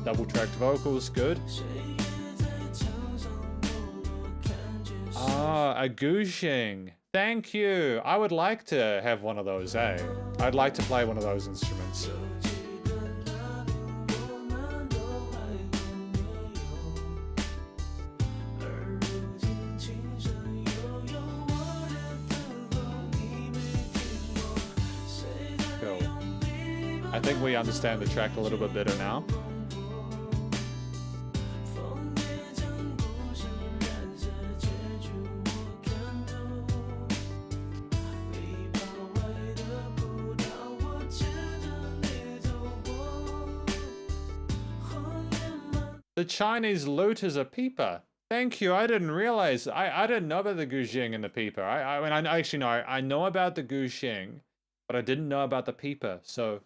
Double tracked vocals, good. Ah, a gushing. Thank you. I would like to have one of those, eh? I'd like to play one of those instruments. Cool. I think we understand the track a little bit better now. The Chinese lute is a peeper. Thank you. I didn't realize. I didn't know about the gushing and the peeper. I mean, I actually know. I know about the gushing, but I didn't know about the peeper. So,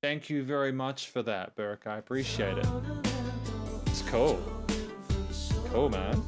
thank you very much for that, Burke. I appreciate it. It's cool. Cool, man.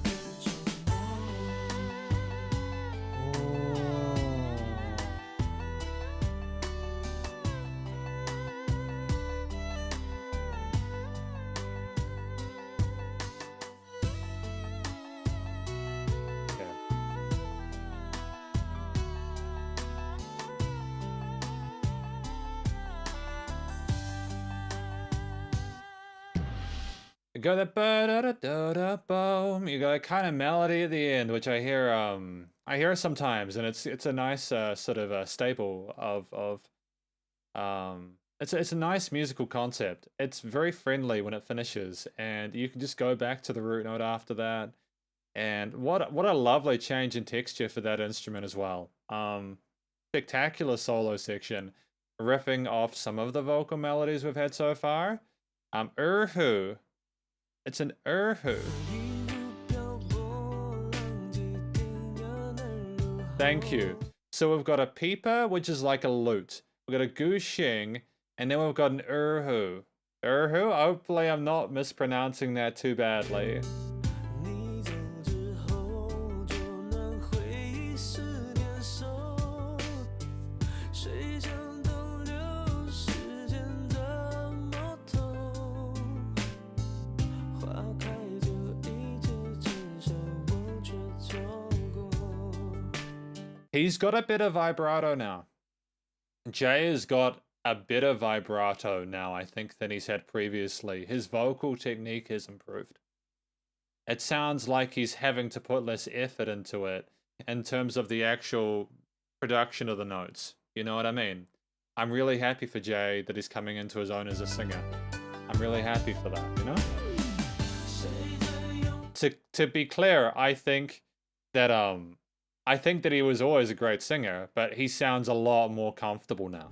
You got that ba-da-da-da-da-boom. You got a kind of melody at the end, which I hear sometimes, and it's a nice sort of a staple of it's a nice musical concept. It's very friendly when it finishes, and you can just go back to the root note after that. And what a lovely change in texture for that instrument as well. Spectacular solo section, riffing off some of the vocal melodies we've had so far. Erhu. It's an erhu. Thank you. So we've got a peeper, which is like a lute. We've got a gushing, and then we've got an erhu. Erhu? Hopefully I'm not mispronouncing that too badly. He's got a bit of vibrato now. Jay has got a bit of vibrato now, I think, than he's had previously. His vocal technique has improved. It sounds like he's having to put less effort into it in terms of the actual production of the notes. You know what I mean? I'm really happy for Jay that he's coming into his own as a singer. I'm really happy for that, you know? To be clear, I think that he was always a great singer, but he sounds a lot more comfortable now.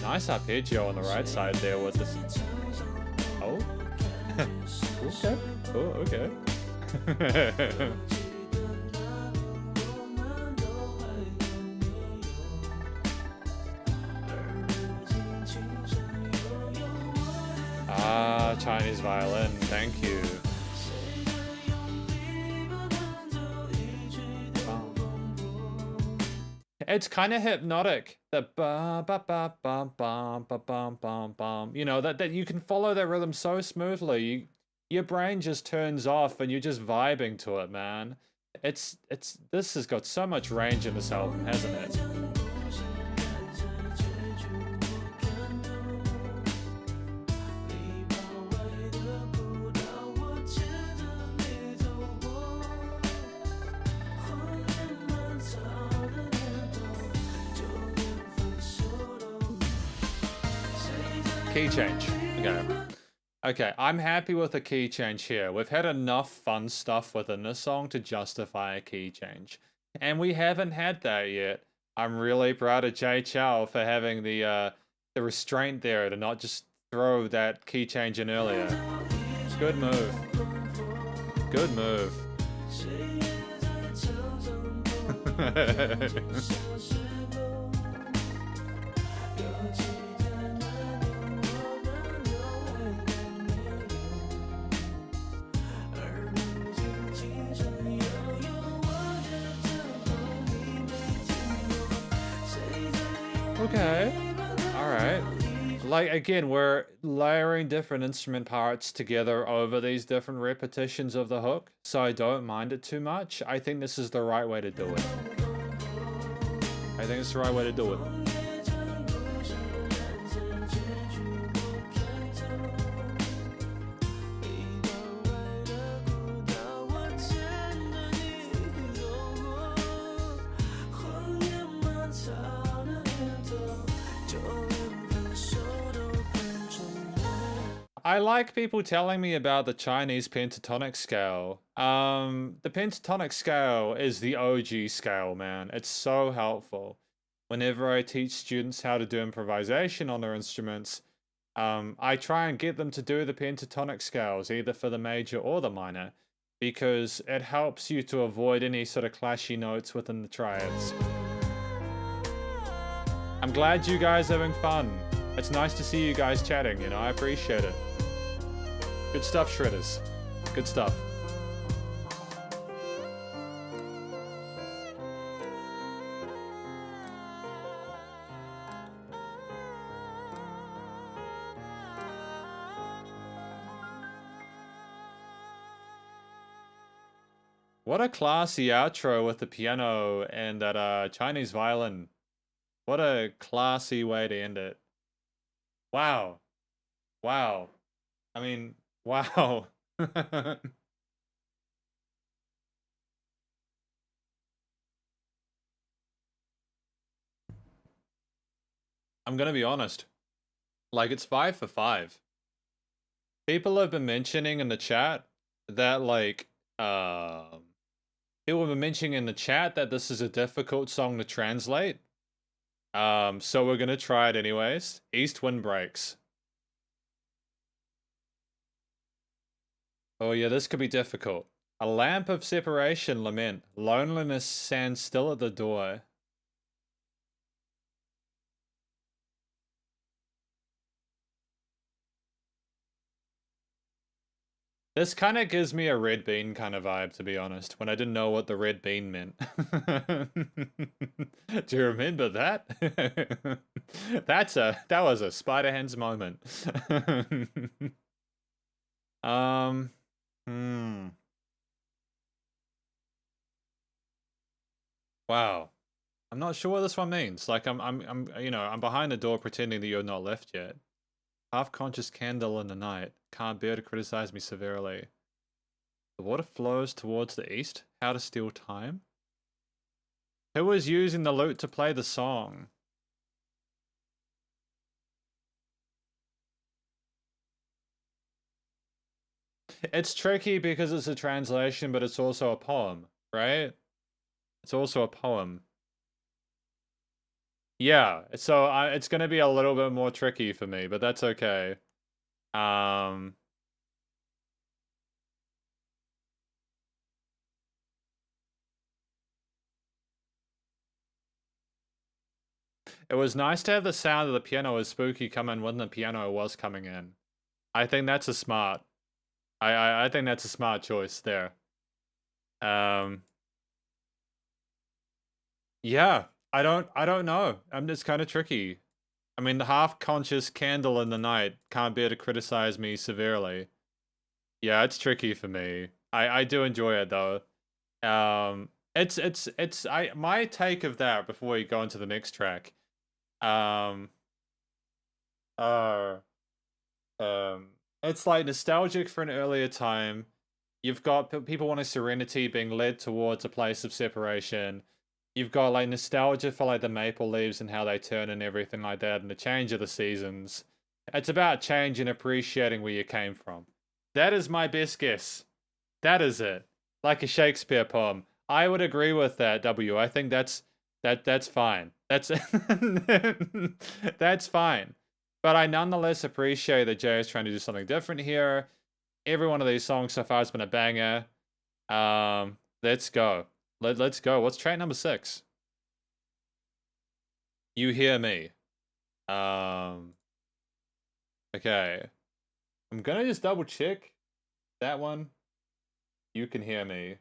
Nice arpeggio on the right side there with this. Oh? Okay. Oh, okay. Ah, Chinese violin, thank you. It's kind of hypnotic. The ba ba ba ba ba ba ba ba ba. You know that you can follow that rhythm so smoothly. Your brain just turns off and you're just vibing to it, man. This has got so much range in this album, hasn't it? Key change. Okay, I'm happy with the key change here. We've had enough fun stuff within this song to justify a key change. And we haven't had that yet. I'm really proud of Jay Chou for having the restraint there to not just throw that key change in earlier. Good move. Good move. Okay. Alright. Like, again, we're layering different instrument parts together over these different repetitions of the hook, so I don't mind it too much. I think this is the right way to do it. I think it's the right way to do it. I like people telling me about the Chinese pentatonic scale. The pentatonic scale is the OG scale, man. It's so helpful. Whenever I teach students how to do improvisation on their instruments, I try and get them to do the pentatonic scales, either for the major or the minor, because it helps you to avoid any sort of clashy notes within the triads. I'm glad you guys are having fun. It's nice to see you guys chatting, you know, I appreciate it. Good stuff, Shredders. Good stuff. What a classy outro with the piano and that Chinese violin. What a classy way to end it. Wow. Wow. I mean, wow. I'm gonna be honest. Like, it's 5 for 5. People have been mentioning in the chat that, like, people have been mentioning in the chat that this is a difficult song to translate. So we're gonna try it anyways. East Wind Breaks. Oh yeah, this could be difficult. A lamp of separation lament. Loneliness stands still at the door. This kind of gives me a red bean kind of vibe, to be honest, when I didn't know what the red bean meant. Do you remember that? That was a Spider-Hands moment. Wow. I'm not sure what this one means. Like I'm behind the door pretending that you're not left yet. Half-conscious candle in the night. Can't bear to criticize me severely. The water flows towards the east. How to steal time? Who was using the lute to play the song? It's tricky because it's a translation, but it's also a poem, right? It's also a poem. Yeah, so it's gonna be a little bit more tricky for me, but that's okay. It was nice to have the sound of the piano as spooky come in when the piano was coming in. I think that's a smart. I think that's a smart choice there. Yeah, I don't know. It's kind of tricky. I mean, the half-conscious candle in the night can't bear to criticize me severely. Yeah, it's tricky for me. I do enjoy it though. It's my take of that before we go into the next track. It's like nostalgic for an earlier time. You've got people wanting serenity, being led towards a place of separation. You've got like nostalgia for like the maple leaves and how they turn and everything like that, and the change of the seasons. It's about change and appreciating where you came from. That is my best guess. That is it. Like a Shakespeare poem. I would agree with that, W. I think that's fine. That's that's fine. But I nonetheless appreciate that Jay is trying to do something different here. Every one of these songs so far has been a banger. Let's go. Let's go. What's track number 6? You Hear Me. Okay. I'm gonna just double check that one. You Can Hear Me.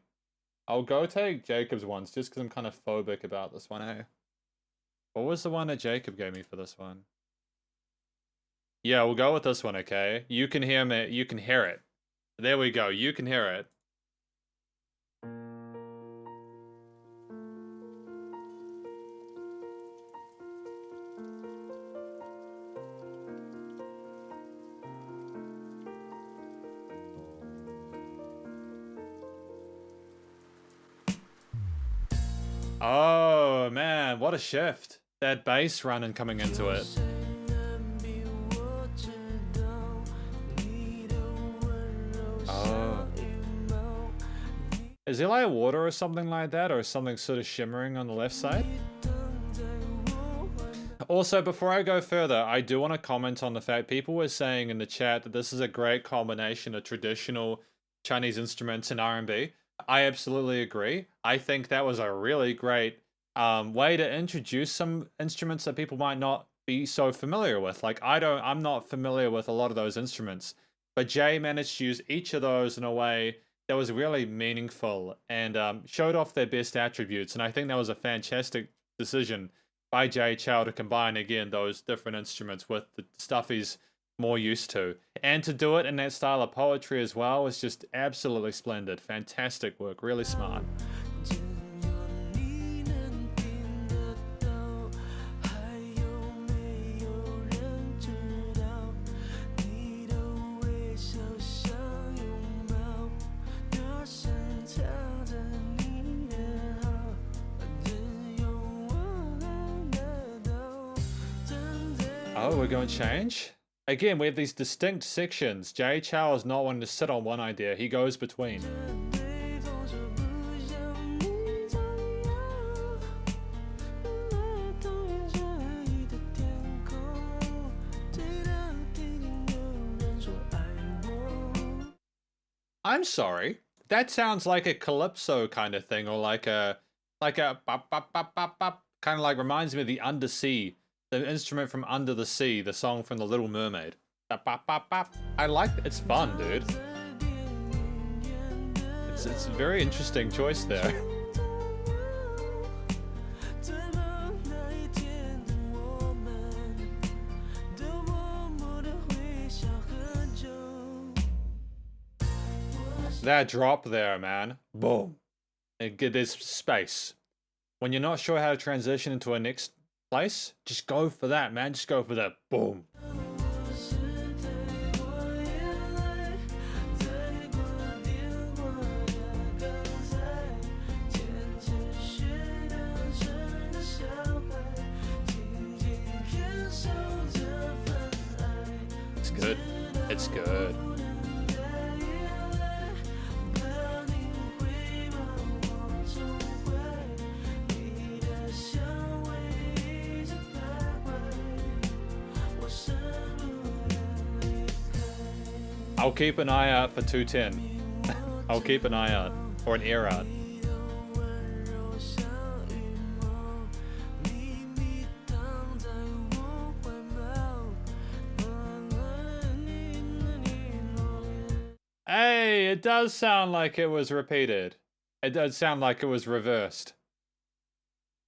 I'll go take Jacob's ones just because I'm kind of phobic about this one, eh? What was the one that Jacob gave me for this one? Yeah, we'll go with this one, okay? You Can Hear Me. You Can Hear It. There we go. You Can Hear It. Oh, man, what a shift. That bass run and coming into it. Oh. Is there like water or something like that, or something sort of shimmering on the left side? Also, before I go further, I do want to comment on the fact people were saying in the chat that this is a great combination of traditional Chinese instruments and R&B. I absolutely agree. I think that was a really great way to introduce some instruments that people might not be so familiar with. Like I'm not familiar with a lot of those instruments, but Jay managed to use each of those in a way that was really meaningful and showed off their best attributes. And I think that was a fantastic decision by Jay Chou to combine again those different instruments with the stuff he's more used to, and to do it in that style of poetry as well was just absolutely splendid. Fantastic work, really smart. Oh, we're going to change? Again, we have these distinct sections. Jay Chou is not wanting to sit on one idea. He goes between. I'm sorry. that sounds like a calypso kind of thing, or like a bop, bop, bop, bop, bop, kind of like reminds me of the Undersea, the instrument from Under the Sea, the song from The Little Mermaid. Bop, bop, bop, bop. I like it. It's fun, dude. It's a very interesting choice there. That drop there, man. Boom. There's space. When you're not sure how to transition into a next place, just go for that, man. Just go for that. Boom. It's good. It's good. I'll keep an eye out for 210. I'll keep an eye out. Or an ear out. Hey, it does sound like it was repeated. It does sound like it was reversed.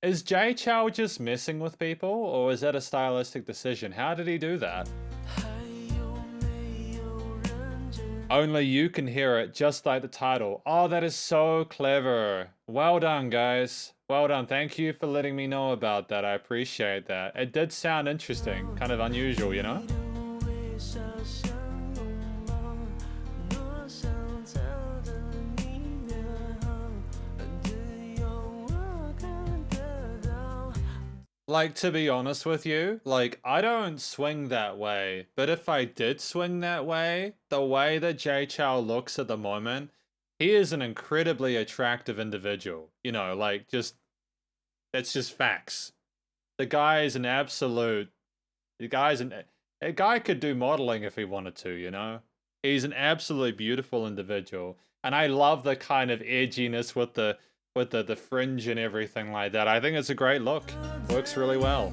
Is Jay Chou just messing with people, or is that a stylistic decision? How did he do that? Only you can hear it, just like the title. Oh, that is so clever. Well done, guys. Well done. Thank you for letting me know about that. I appreciate that. It did sound interesting. Kind of unusual, you know? Like, to be honest with you, like, I don't swing that way, but if I did swing that way, the way that Jay Chou looks at the moment, he is an incredibly attractive individual. You know, like, that's just facts. The guy is a guy could do modeling if he wanted to, you know? He's an absolutely beautiful individual, and I love the kind of edginess with the fringe and everything like that. I think it's a great look. Works really well.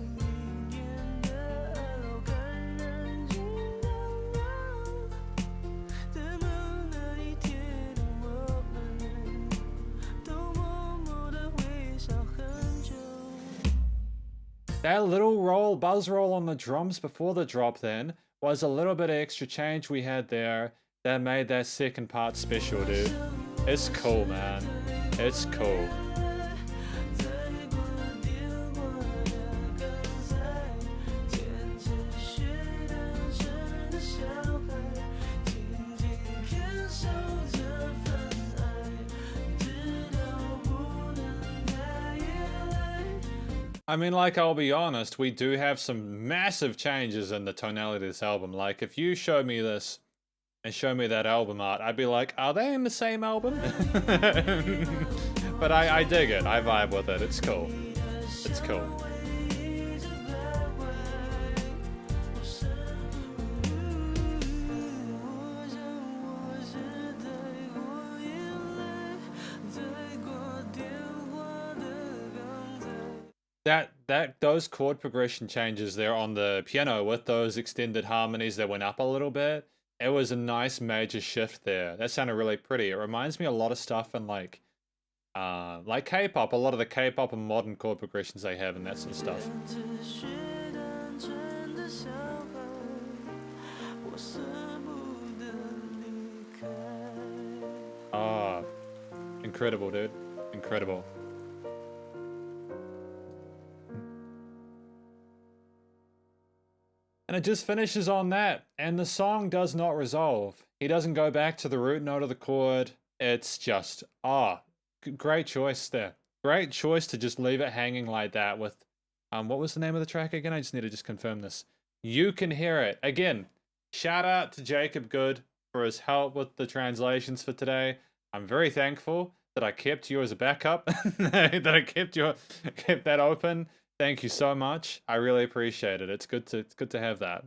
That little buzz roll on the drums before the drop then was a little bit of extra change we had there that made that second part special, dude. It's cool, man. It's cool. I mean, like, I'll be honest, we do have some massive changes in the tonality of this album. Like, if you show me this and show me that album art, I'd be like, are they in the same album? But I dig it. I vibe with it. It's cool. It's cool. Those chord progression changes there on the piano with those extended harmonies that went up a little bit, it was a nice major shift there. That sounded really pretty. It reminds me a lot of stuff in like K-pop, a lot of the K-pop and modern chord progressions they have and that sort of stuff. Oh, incredible, dude. Incredible. And it just finishes on that, and the song does not resolve. He doesn't go back to the root note of the chord. It's just, great choice there. Great choice to just leave it hanging like that with, what was the name of the track again? I just need to just confirm this. You Can Hear It. Again, shout out to Jacob Good for his help with the translations for today. I'm very thankful that I kept you as a backup, that I kept that open. Thank you so much. I really appreciate it. It's good to have that.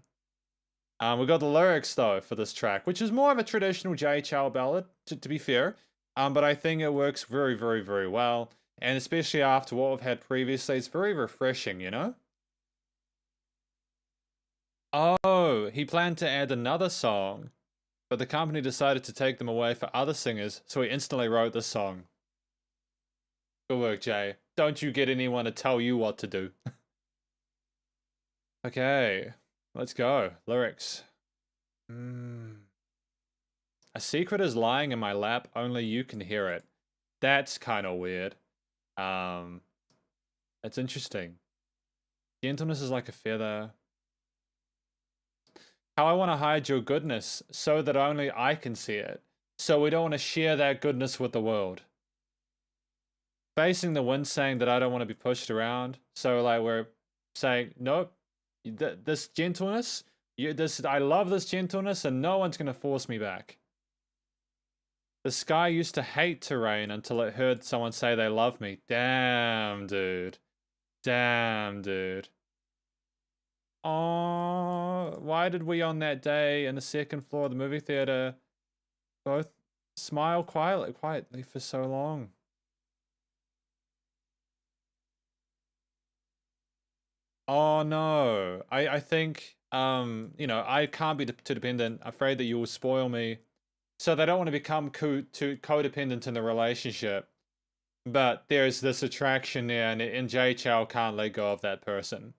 We got the lyrics though for this track, which is more of a traditional Jay Chou ballad, to be fair. But I think it works very, very, very well. And especially after what we've had previously, it's very refreshing, you know? Oh, he planned to add another song, but the company decided to take them away for other singers, so he instantly wrote this song. Good work, Jay. Don't you get anyone to tell you what to do. Okay, let's go. Lyrics. A secret is lying in my lap, only you can hear it. That's kind of weird. That's interesting. Gentleness is like a feather. How I want to hide your goodness so that only I can see it. So we don't want to share that goodness with the world. Facing the wind, saying that I don't want to be pushed around. So like we're saying, nope, this gentleness, I love this gentleness and no one's going to force me back. The sky used to hate to rain until it heard someone say they love me. Damn, dude. Damn, dude. Oh, why did we on that day in the second floor of the movie theater both smile quietly for so long? Oh no, I think, you know, I can't be too dependent. I'm afraid that you will spoil me. So they don't want to become too codependent in the relationship. But there's this attraction there, and Jay Chou can't let go of that person.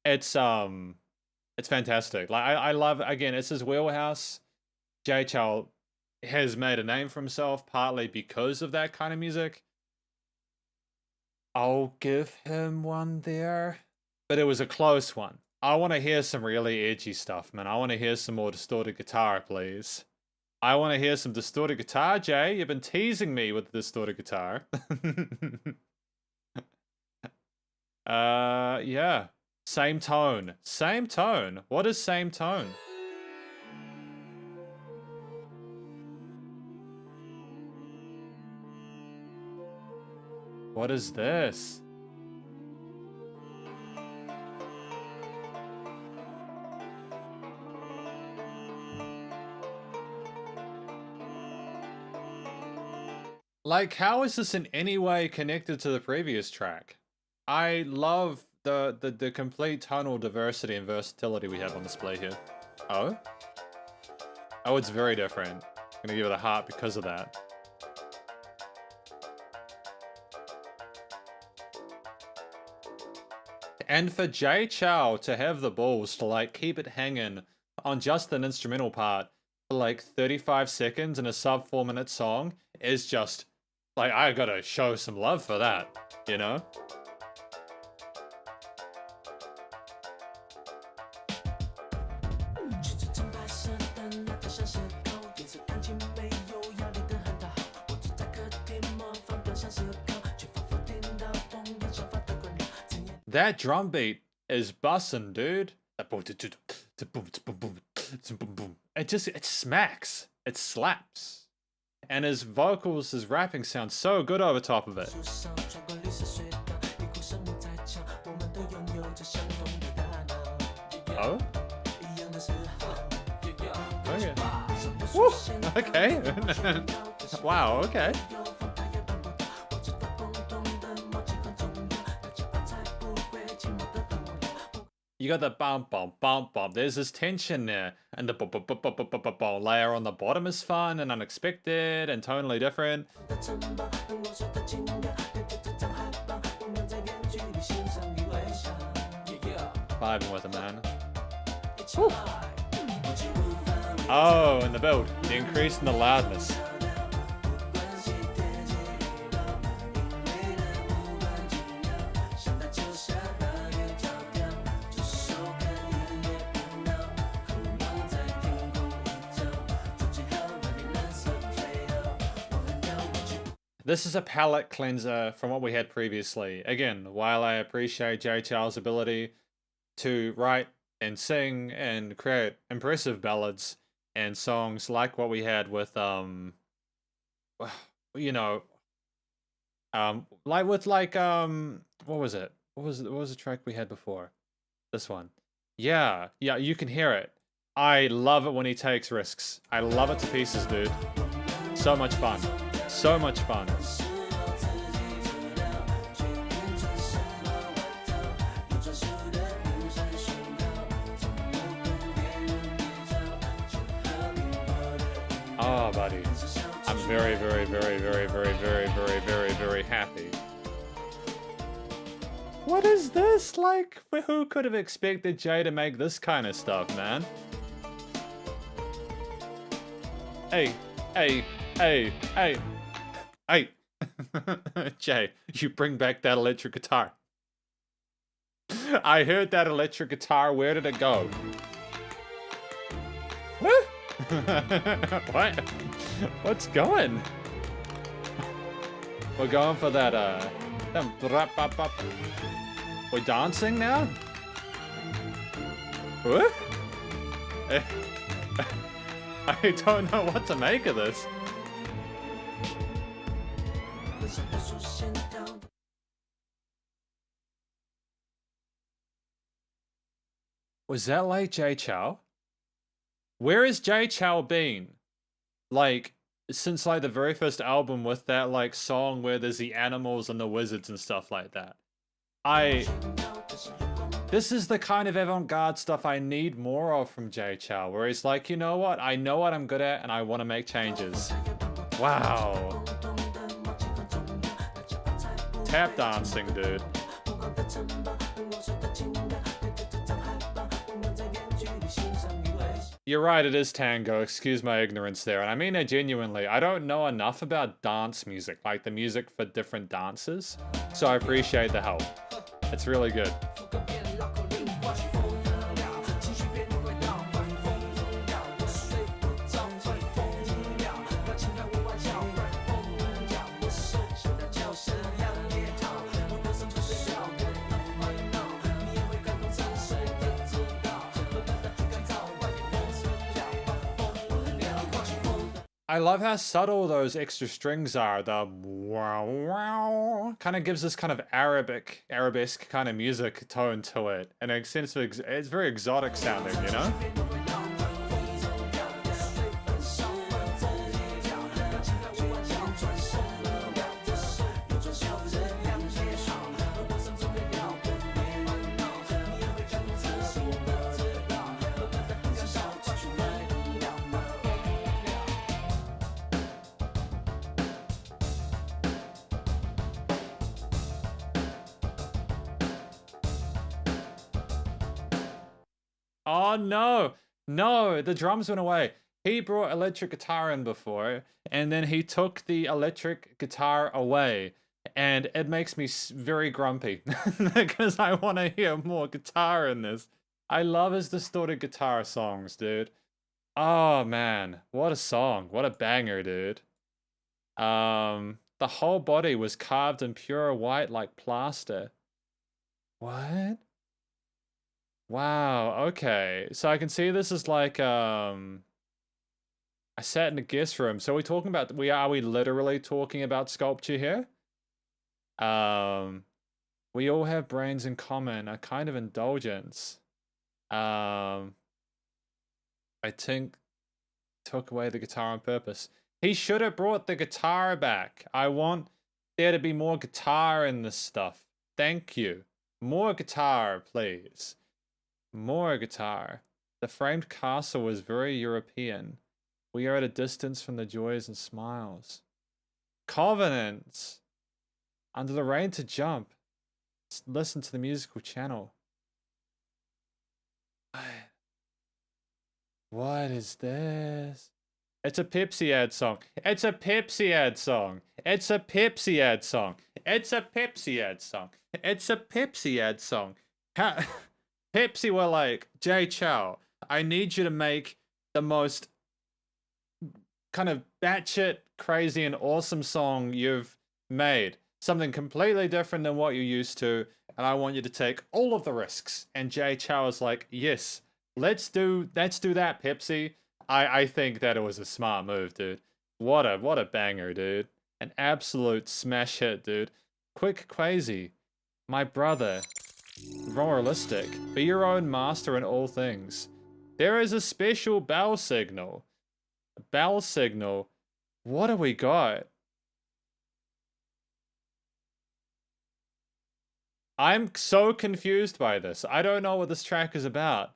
It's fantastic. Like I love, again, it's his wheelhouse. Jay Chou has made a name for himself partly because of that kind of music. I'll give him one there. But it was a close one. I want to hear some really edgy stuff, man. I want to hear some more distorted guitar, please. I want to hear some distorted guitar, Jay. You've been teasing me with the distorted guitar. Yeah. Same tone. Same tone. What is same tone? What is this? Like, how is this in any way connected to the previous track? I love the complete tonal diversity and versatility we have on display here. Oh? Oh, it's very different. I'm gonna give it a heart because of that. And for Jay Chou to have the balls to like keep it hanging on just an instrumental part for like 35 seconds in a sub 4-minute song is just like, I gotta show some love for that, you know? That drum beat is bussin', dude. It smacks. It slaps. And his vocals, his rapping sounds so good over top of it. Oh? Okay. Woo! Okay. Wow, okay. You got the bump, bump, bump, bump. There's this tension there. And the layer on the bottom is fun and unexpected and tonally different. Vibing with it, man. Woo. Oh, and the build. The increase in the loudness. This is a palette cleanser from what we had previously. Again, while I appreciate Jay Chou's ability to write and sing and create impressive ballads and songs like what we had with you know, what was it? What was the track we had before? This one. Yeah, you can hear it. I love it when he takes risks. I love it to pieces, dude. So much fun. So much fun. Oh, buddy. I'm very, very, very, very, very, very, very, very, very happy. What is this? Like, who could have expected Jay to make this kind of stuff, man? Hey, hey, hey, hey, hey. Jay, you bring back that electric guitar. I heard that electric guitar. Where did it go? What? What? What's going? We're going for that, we're dancing now? What? I don't know what to make of this. Was that like Jay Chou? Where has Jay Chou been? Like, since like the very first album with that like song where there's the animals and the wizards and stuff like that. This is the kind of avant-garde stuff I need more of from Jay Chou, where he's like, you know what? I know what I'm good at and I want to make changes. Wow. Tap dancing, dude. You're right, it is tango. Excuse my ignorance there. And I mean it genuinely. I don't know enough about dance music, like the music for different dances. So I appreciate the help. It's really good. I love how subtle those extra strings are. The wow wow kind of gives this kind of arabesque kind of music tone to it, and it's very exotic sounding, you know. Oh no, no, the drums went away. He brought electric guitar in before, and then he took the electric guitar away, and it makes me very grumpy because I want to hear more guitar in this. I love his distorted guitar songs, dude. Oh man, what a song, what a banger, dude. The whole body was carved in pure white like plaster. What? Wow, okay. So I can see this is like I sat in a guest room. So we're talking about are we literally talking about sculpture here? We all have brains in common, a kind of indulgence. I think took away the guitar on purpose. He should have brought the guitar back. I want there to be more guitar in this stuff. Thank you. More guitar, please. More guitar. The framed castle was very European. We are at a distance from the joys and smiles. Covenants. Under the rain to jump. Listen to the musical channel. What is this? It's a Pepsi ad song. It's a Pepsi ad song. It's a Pepsi ad song. It's a Pepsi ad song. It's a Pepsi ad song. Pepsi were like, Jay Chou, I need you to make the most kind of batshit crazy and awesome song you've made. Something completely different than what you're used to, and I want you to take all of the risks. And Jay Chou is like, yes, let's do that, Pepsi. I think that it was a smart move, dude. What a banger, dude. An absolute smash hit, dude. Quick Quasi, my brother. Moralistic. Be your own master in all things. There is a special bell signal. A bell signal. What do we got? I'm so confused by this. I don't know what this track is about.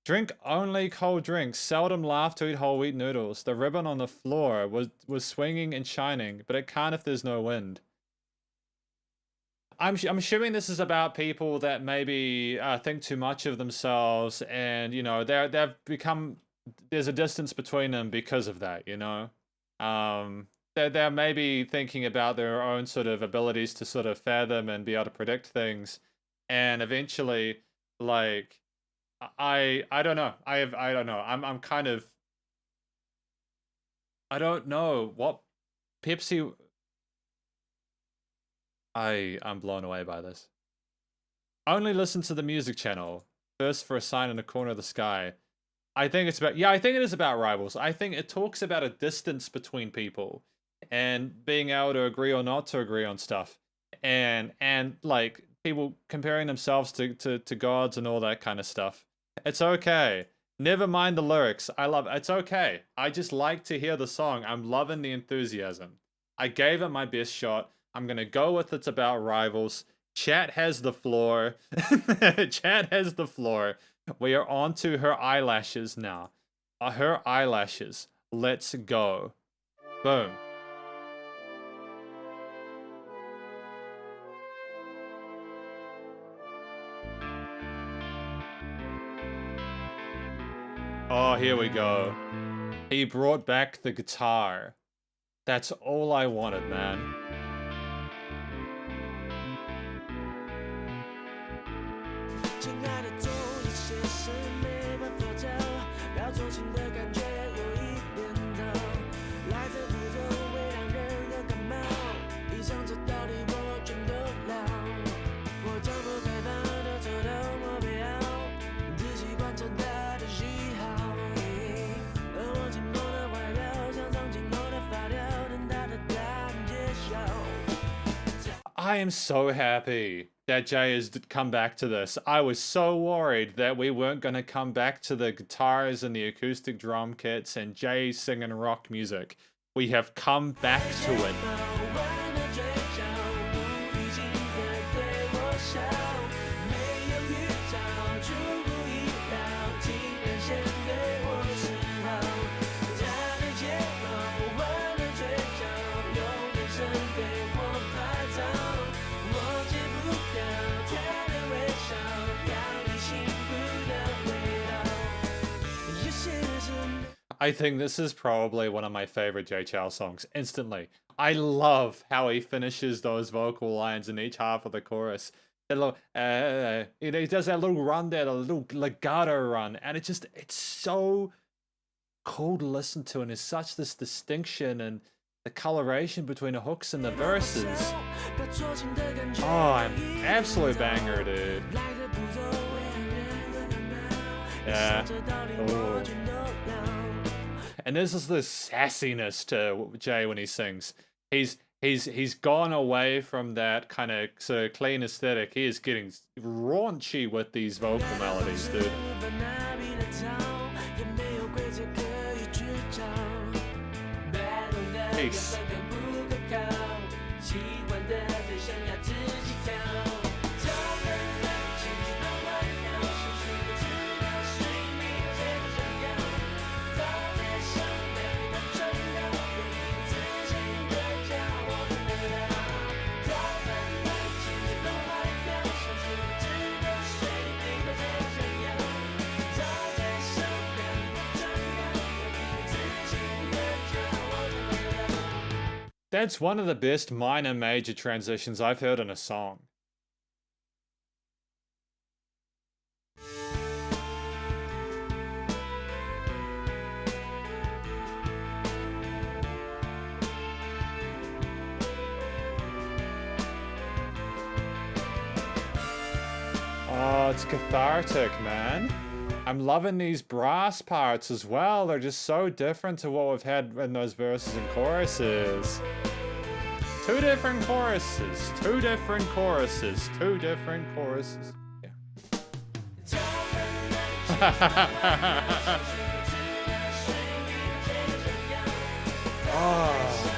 Drink only cold drinks. Seldom laugh to eat whole wheat noodles. The ribbon on the floor was swinging and shining, but it can't if there's no wind. I'm assuming this is about people that maybe think too much of themselves, and you know they've become, there's a distance between them because of that. You know, they're maybe thinking about their own sort of abilities to sort of fathom and be able to predict things, and eventually, like, I don't know. I don't know. I'm kind of, I don't know what Pepsi. I'm blown away by this. Only listen to the music channel. First for a sign in the corner of the sky. I think it's about, yeah, I think it is about rivals. I think it talks about a distance between people and being able to agree or not to agree on stuff. And like people comparing themselves to gods and all that kind of stuff. It's okay. Never mind the lyrics. I love it. It's okay. I just like to hear the song. I'm loving the enthusiasm. I gave it my best shot. I'm going to go with it's about rivals. Chat has the floor. Chat has the floor. We are on to her eyelashes now. Her eyelashes. Let's go. Boom. Oh, here we go. He brought back the guitar. That's all I wanted, man. I am so happy that Jay has come back to this. I was so worried that we weren't going to come back to the guitars and the acoustic drum kits and Jay singing rock music. We have come back to it. I think this is probably one of my favorite Jay Chou songs, instantly. I love how he finishes those vocal lines in each half of the chorus. That little, he does that little run there, the little legato run, and it's so cool to listen to, and there's such this distinction and the coloration between the hooks and the verses. Oh, an absolute banger, dude. Yeah. Ooh. And this is this sassiness to Jay when he sings. He's gone away from that kind of sort of clean aesthetic. He is getting raunchy with these vocal melodies, dude. Peace. That's one of the best minor major transitions I've heard in a song. Oh, it's cathartic, man. I'm loving these brass parts as well. They're just so different to what we've had in those verses and choruses. Two different choruses, two different choruses, two different choruses. Yeah. Oh.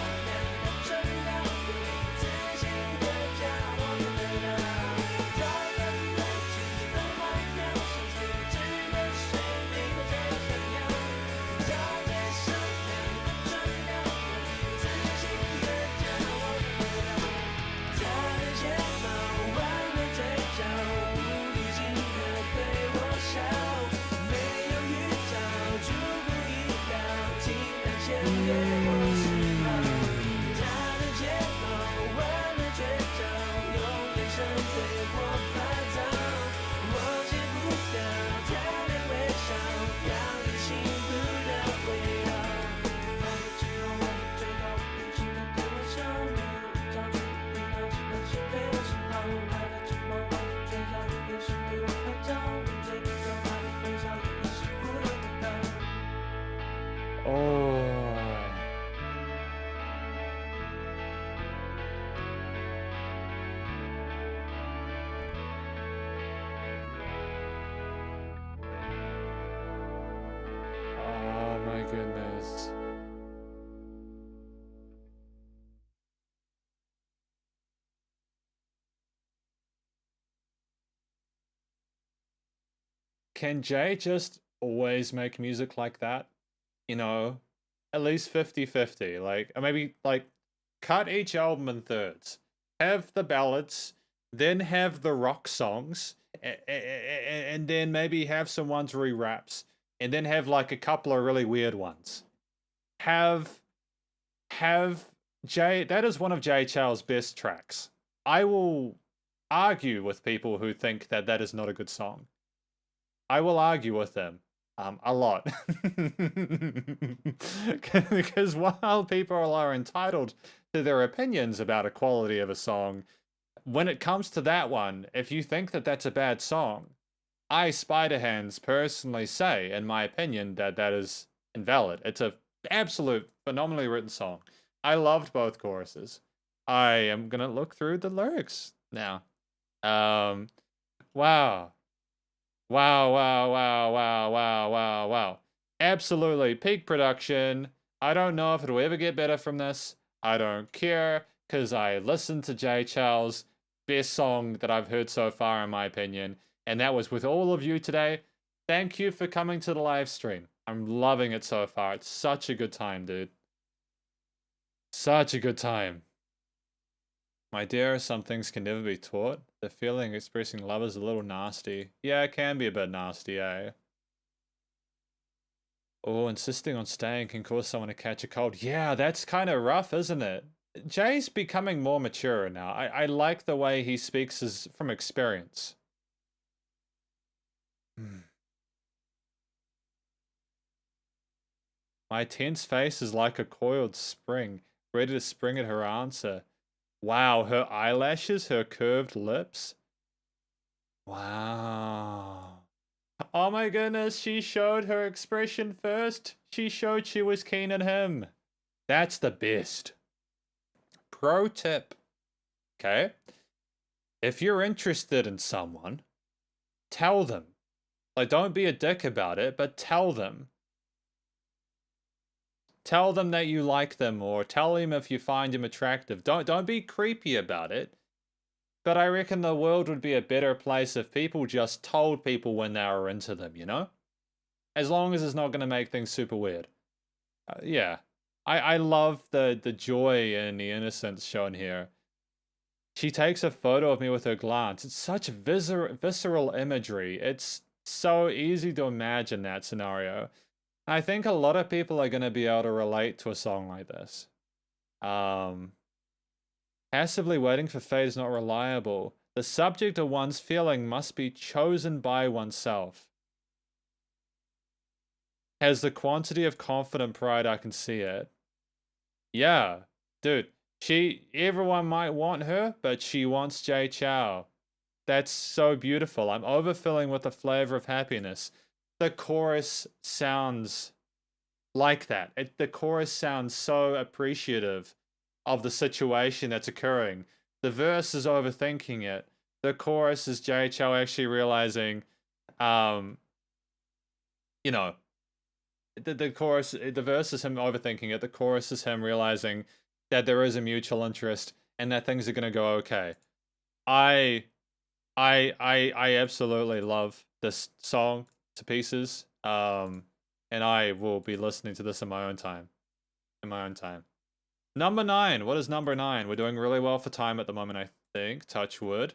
can Jay just always make music like that? You know, at least 50-50. Like, or maybe like cut each album in thirds. Have the ballads, then have the rock songs, and then maybe have some ones where he raps, and then have like a couple of really weird ones. Have Jay, that is one of Jay Chou's best tracks. I will argue with people who think that that is not a good song. I will argue with them a lot. Because while people are entitled to their opinions about a quality of a song, when it comes to that one, if you think that that's a bad song, I, Spiderhands, personally say, in my opinion, that that is invalid. It's a absolute phenomenally written song. I loved both choruses. I am gonna look through the lyrics now. Wow. Wow, wow, wow, wow, wow, wow, wow. Absolutely peak production. I don't know if it'll ever get better from this. I don't care, because I listened to Jay Chou's best song that I've heard so far, in my opinion, and that was with all of you today. Thank you for coming to the live stream. I'm loving it so far. It's such a good time, dude. Such a good time. My dear, some things can never be taught. The feeling of expressing love is a little nasty. Yeah, it can be a bit nasty, eh? Oh, insisting on staying can cause someone to catch a cold. Yeah, that's kind of rough, isn't it? Jay's becoming more mature now. I like the way he speaks from experience. My tense face is like a coiled spring, ready to spring at her answer. Wow, her eyelashes, her curved lips. Wow. Oh my goodness, she showed her expression first. She showed she was keen on him. That's the best. Pro tip. Okay? If you're interested in someone, tell them. Like, don't be a dick about it, but tell them. Tell them that you like them, or tell him if you find him attractive. Don't be creepy about it. But I reckon the world would be a better place if people just told people when they were into them, you know? As long as it's not going to make things super weird. Yeah. I love the joy and the innocence shown here. She takes a photo of me with her glance. It's such visceral imagery. It's so easy to imagine that scenario. I think a lot of people are going to be able to relate to a song like this. Passively waiting for fate is not reliable. The subject of one's feeling must be chosen by oneself. Has the quantity of confident pride, I can see it. Yeah, dude. Everyone might want her, but she wants Jay Chou. That's so beautiful. I'm overfilling with the flavor of happiness. The chorus sounds like that. The chorus sounds so appreciative of the situation that's occurring. The verse is overthinking it. The chorus is Jay Chou actually realizing, you know, the chorus, the verse is him overthinking it. The chorus is him realizing that there is a mutual interest and that things are gonna go okay. I absolutely love this song to pieces. And I will be listening to this in my own time. Number 9. What is number 9? We're doing really well for time at the moment, I think. Touch wood.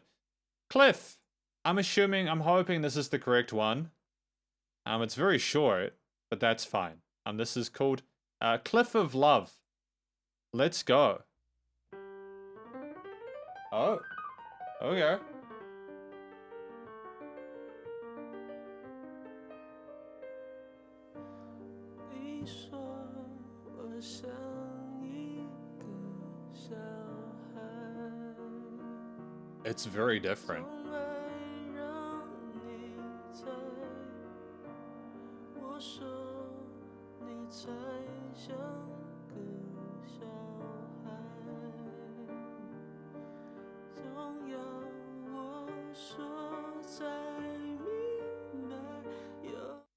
Cliff. I'm hoping this is the correct one. It's very short, but that's fine. This is called Cliff of Love. Let's go. Oh. Okay. It's very different.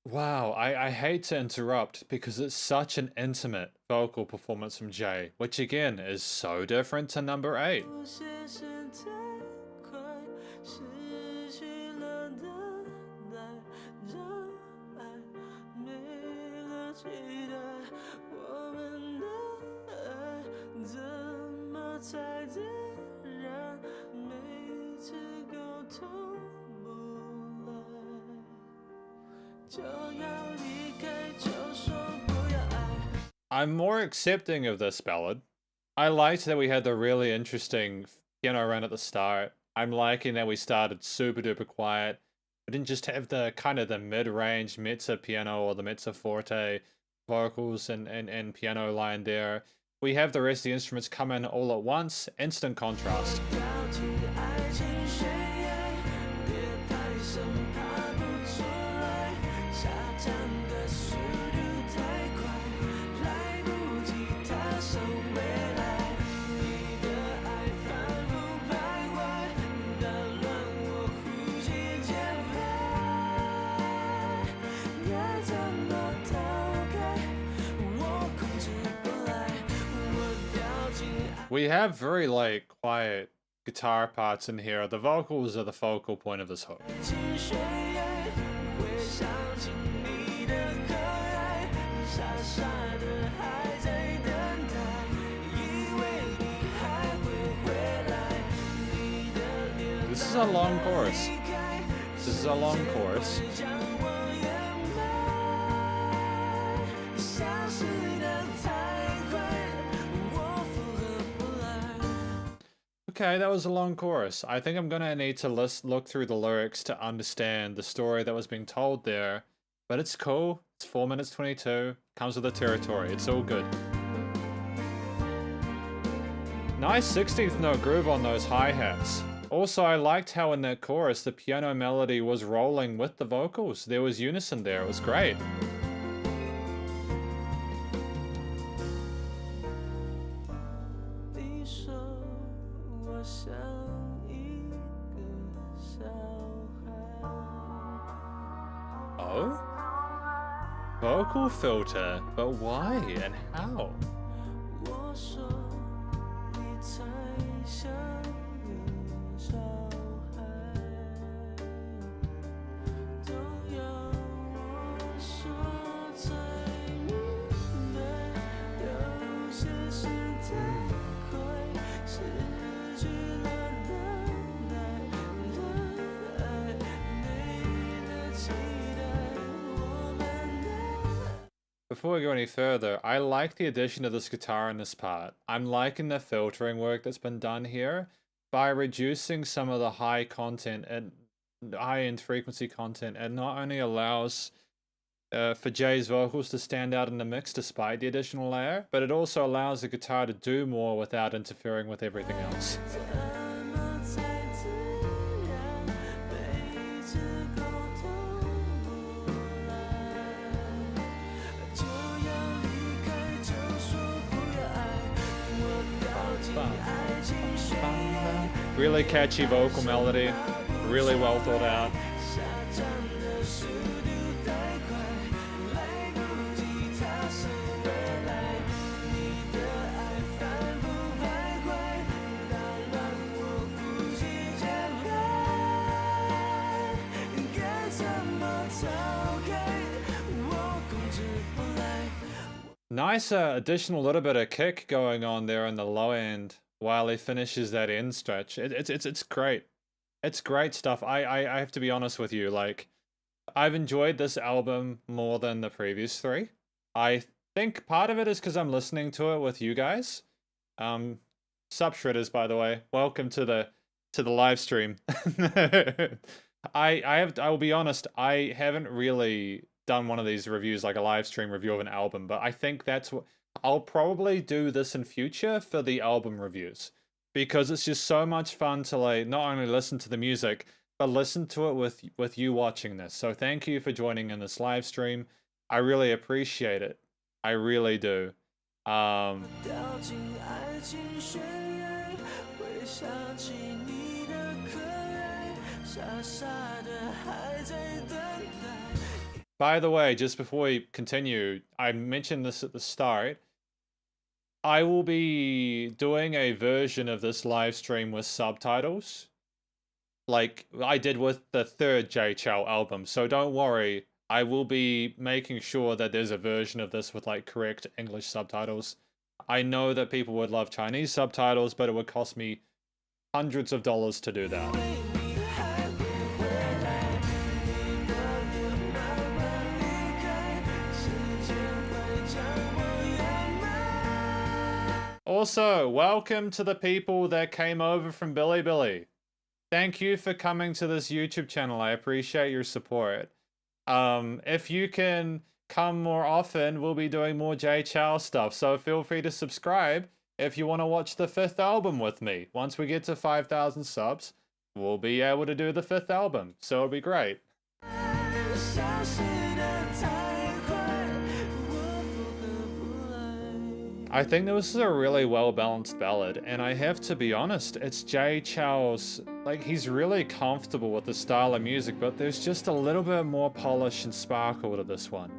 Wow, I hate to interrupt because it's such an intimate vocal performance from Jay, which again is so different to number 8. I'm more accepting of this ballad. I liked that we had the really interesting piano run at the start. I'm liking that we started super duper quiet. We didn't just have the kind of the mid-range mezzo piano or the mezzo forte vocals and piano line there. We have the rest of the instruments come in all at once. Instant contrast. We have very like quiet guitar parts in here. The vocals are the focal point of this hook. This is a long chorus. This is a long chorus. Okay, that was a long chorus. I think I'm gonna need to look through the lyrics to understand the story that was being told there. But it's cool. It's 4 minutes 22. Comes with the territory. It's all good. Nice 16th note groove on those hi-hats. Also, I liked how in that chorus the piano melody was rolling with the vocals. There was unison there. It was great. Oh? Vocal filter, but why and how? Before we go any further, I like the addition of this guitar in this part. I'm liking the filtering work that's been done here by reducing some of the high content and high-end frequency content. It not only allows for Jay's vocals to stand out in the mix despite the additional layer, but it also allows the guitar to do more without interfering with everything else. Really catchy vocal melody, really well thought out. Nice additional little bit of kick going on there in the low end while he finishes that end stretch. It's great. It's great stuff. I have to be honest with you, like, I've enjoyed this album more than the previous three. I think part of it is because I'm listening to it with you guys. Sup Shredders, by the way. Welcome to the live stream. I will be honest, I haven't really done one of these reviews, like a live stream review of an album, but I think that's what I'll probably do this in future for the album reviews, because it's just so much fun to like not only listen to the music but listen to it with you watching this. So thank you for joining in this live stream. I really appreciate it. I really do. By the way, just before we continue, I mentioned this at the start. I will be doing a version of this live stream with subtitles, like I did with the third Jay Chou album. So don't worry, I will be making sure that there's a version of this with like correct English subtitles. I know that people would love Chinese subtitles, but it would cost me hundreds of dollars to do that. Also, welcome to the people that came over from Bilibili. Thank you for coming to this YouTube channel. I appreciate your support. If you can come more often, we'll be doing more Jay Chou stuff. So feel free to subscribe if you want to watch the 5th album with me. Once we get to 5,000 subs, we'll be able to do the 5th album. So it'll be great. I think this is a really well-balanced ballad, and I have to be honest, it's Jay Chou's, like, he's really comfortable with the style of music, but there's just a little bit more polish and sparkle to this one.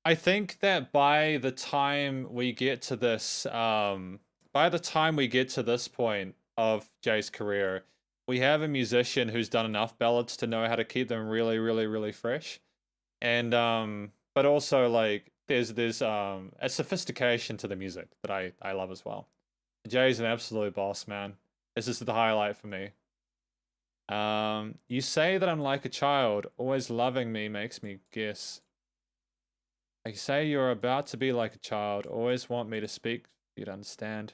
I think that by the time we get to this, point of Jay's career, we have a musician who's done enough ballads to know how to keep them really, really, really fresh. And, but also, like, there's a sophistication to the music that I love as well. Jay's an absolute boss, man. This is the highlight for me. You say that I'm like a child, always loving me makes me guess. I say you're about to be like a child, always want me to speak for you to understand.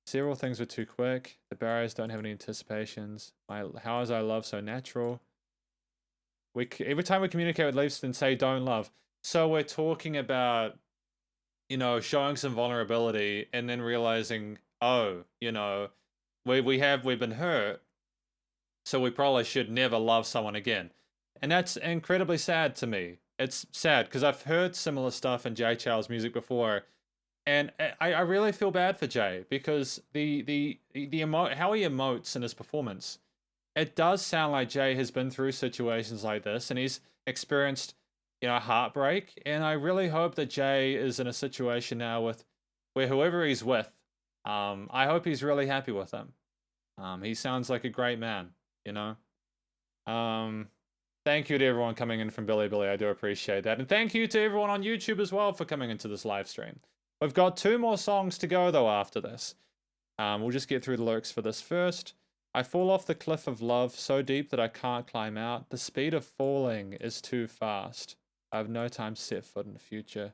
Several things were too quick. The barriers don't have any anticipations. How is our love so natural? Every time we communicate with Leafs and say don't love. So we're talking about, you know, showing some vulnerability and then realizing, oh, you know, we've been hurt, so we probably should never love someone again. And that's incredibly sad to me. It's sad because I've heard similar stuff in Jay Chou's music before. And I really feel bad for Jay because how he emotes in his performance, it does sound like Jay has been through situations like this and he's experienced, you know, heartbreak. And I really hope that Jay is in a situation now where whoever he's with, I hope he's really happy with him. He sounds like a great man, you know. Thank you to everyone coming in from Bilibili. I do appreciate that. And thank you to everyone on YouTube as well for coming into this live stream. We've got 2 more songs to go, though, after this. We'll just get through the lyrics for this first. I fall off the cliff of love so deep that I can't climb out. The speed of falling is too fast. I have no time to set foot in the future.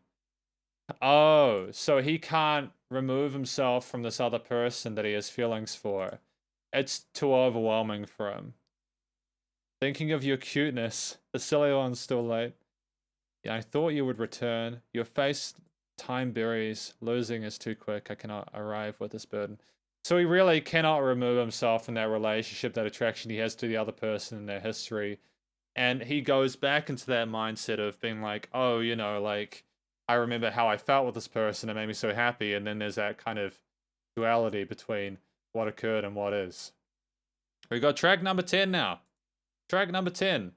Oh, so he can't remove himself from this other person that he has feelings for. It's too overwhelming for him. Thinking of your cuteness. The silly one's still late. Yeah, I thought you would return. Your face... time buries, losing is too quick, I cannot arrive with this burden. So he really cannot remove himself from that relationship, that attraction he has to the other person in their history. And he goes back into that mindset of being like, oh, you know, like, I remember how I felt with this person, it made me so happy. And then there's that kind of duality between what occurred and what is. We got track number 10 now. Track number 10.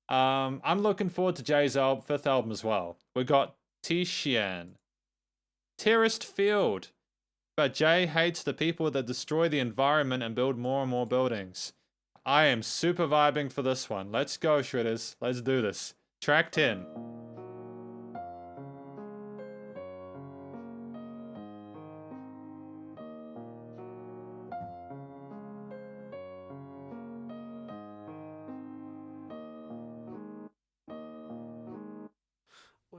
I'm looking forward to Jay's 5th album as well. We got Tixian. Terraced field. But Jay hates the people that destroy the environment and build more and more buildings. I am super vibing for this one. Let's go, Shredders. Let's do this. Track 10.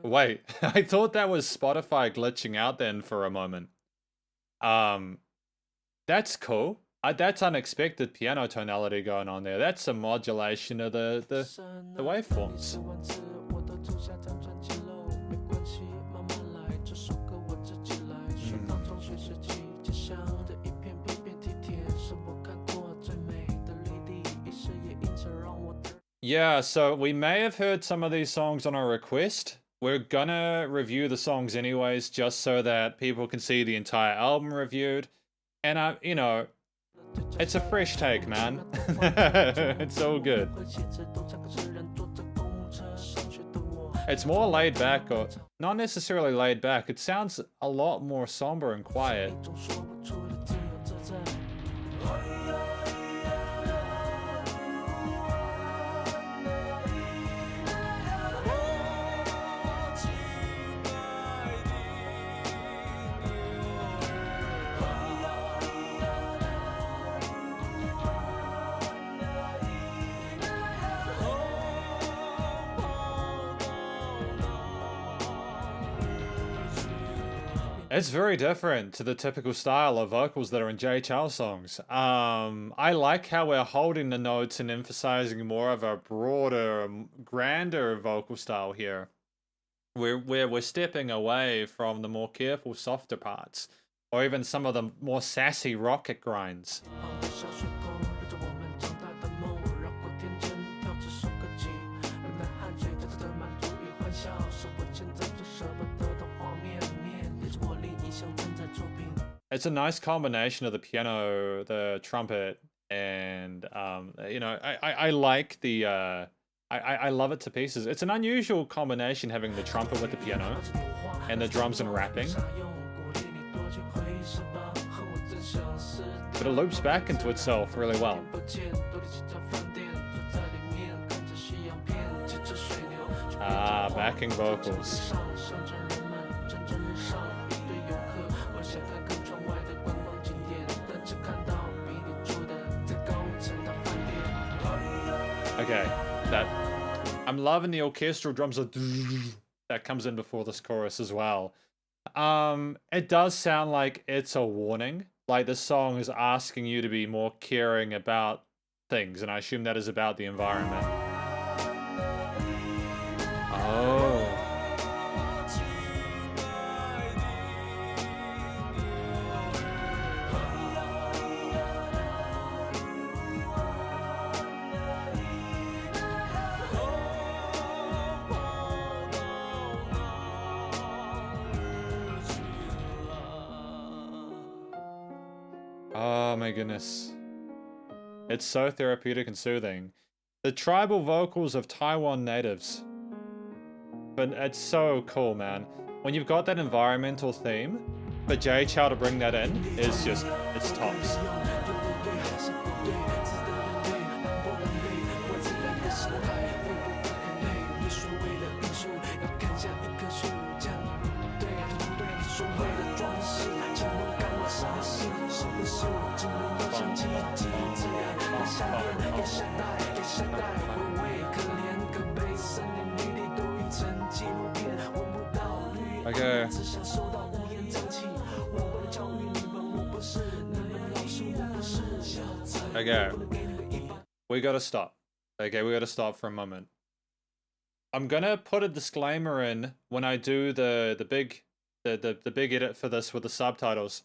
Wait, I thought that was Spotify glitching out then for a moment. That's cool. That's unexpected piano tonality going on there. That's a modulation of the waveforms. Yeah, so we may have heard some of these songs on our request. We're gonna review the songs anyways, just so that people can see the entire album reviewed. And you know, it's a fresh take, man. It's so good. It's more laid back, or not necessarily laid back. It sounds a lot more somber and quiet. It's very different to the typical style of vocals that are in Jay Chou songs. I like how we're holding the notes and emphasizing more of a broader, grander vocal style here. We're stepping away from the more careful, softer parts, or even some of the more sassy rocket grinds. It's a nice combination of the piano, the trumpet, and you know, I like the I love it to pieces. It's an unusual combination having the trumpet with the piano and the drums and rapping. But it loops back into itself really well. Backing vocals. Okay, I'm loving the orchestral drums that comes in before this chorus as well. It does sound like it's a warning. Like this song is asking you to be more caring about things, and I assume that is about the environment. Oh. Oh my goodness. It's so therapeutic and soothing. The tribal vocals of Taiwan natives. But it's so cool, man. When you've got that environmental theme, for Jay Chou to bring that in is just, it's tops. Okay. Okay. We gotta stop. Okay, we gotta stop for a moment. I'm gonna put a disclaimer in when I do the big edit for this with the subtitles.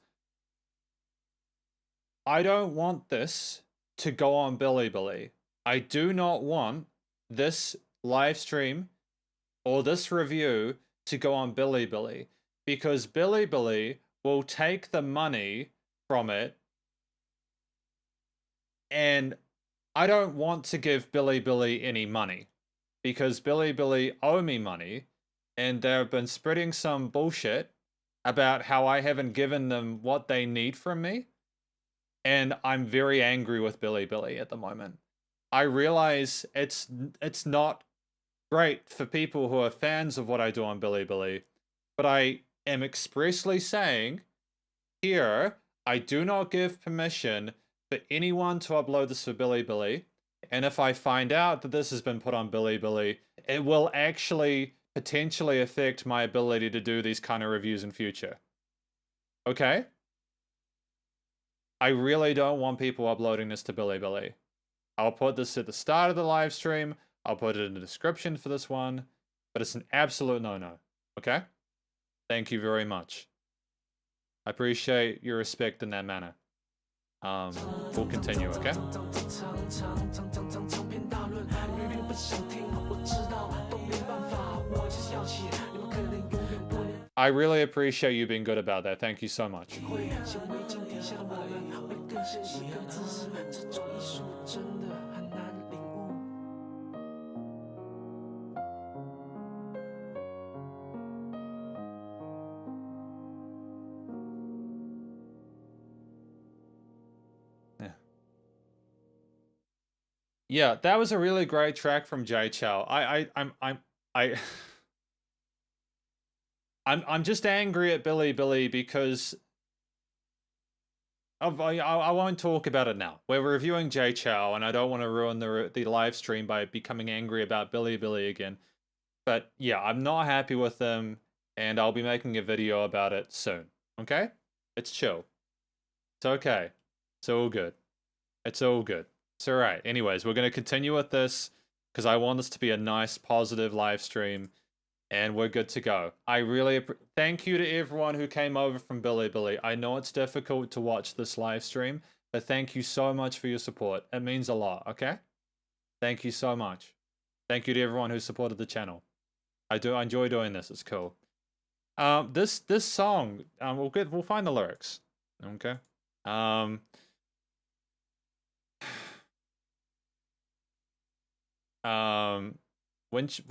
I don't want this to go on Bilibili. I do not want this live stream or this review to go on Bilibili, because Bilibili will take the money from it, and I don't want to give Bilibili any money, because Bilibili owe me money, and they've been spreading some bullshit about how I haven't given them what they need from me, and I'm very angry with Bilibili at the moment. I realize it's not great for people who are fans of what I do on Bilibili, but I am expressly saying here, I do not give permission for anyone to upload this for Bilibili, and if I find out that this has been put on Bilibili, it will actually potentially affect my ability to do these kind of reviews in future. Okay? I really don't want people uploading this to Bilibili. I'll put this at the start of the live stream. I'll put it in the description for this one, but it's an absolute no-no, okay? Thank you very much. I appreciate your respect in that manner. We'll continue, okay? I really appreciate you being good about that. Thank you so much. Yeah, that was a really great track from Jay Chou. I'm just angry at Bilibili because I won't talk about it now. We're reviewing Jay Chou, and I don't want to ruin the live stream by becoming angry about Bilibili again. But yeah, I'm not happy with them, and I'll be making a video about it soon. Okay? It's chill. It's okay. It's all good. It's all good. It's alright. Anyways, we're going to continue with this because I want this to be a nice, positive live stream. And we're good to go. I really thank you to everyone who came over from Bilibili. I know it's difficult to watch this live stream, but thank you so much for your support. It means a lot, okay? Thank you so much. Thank you to everyone who supported the channel. I enjoy doing this. It's cool. This song, we'll find the lyrics. Okay. By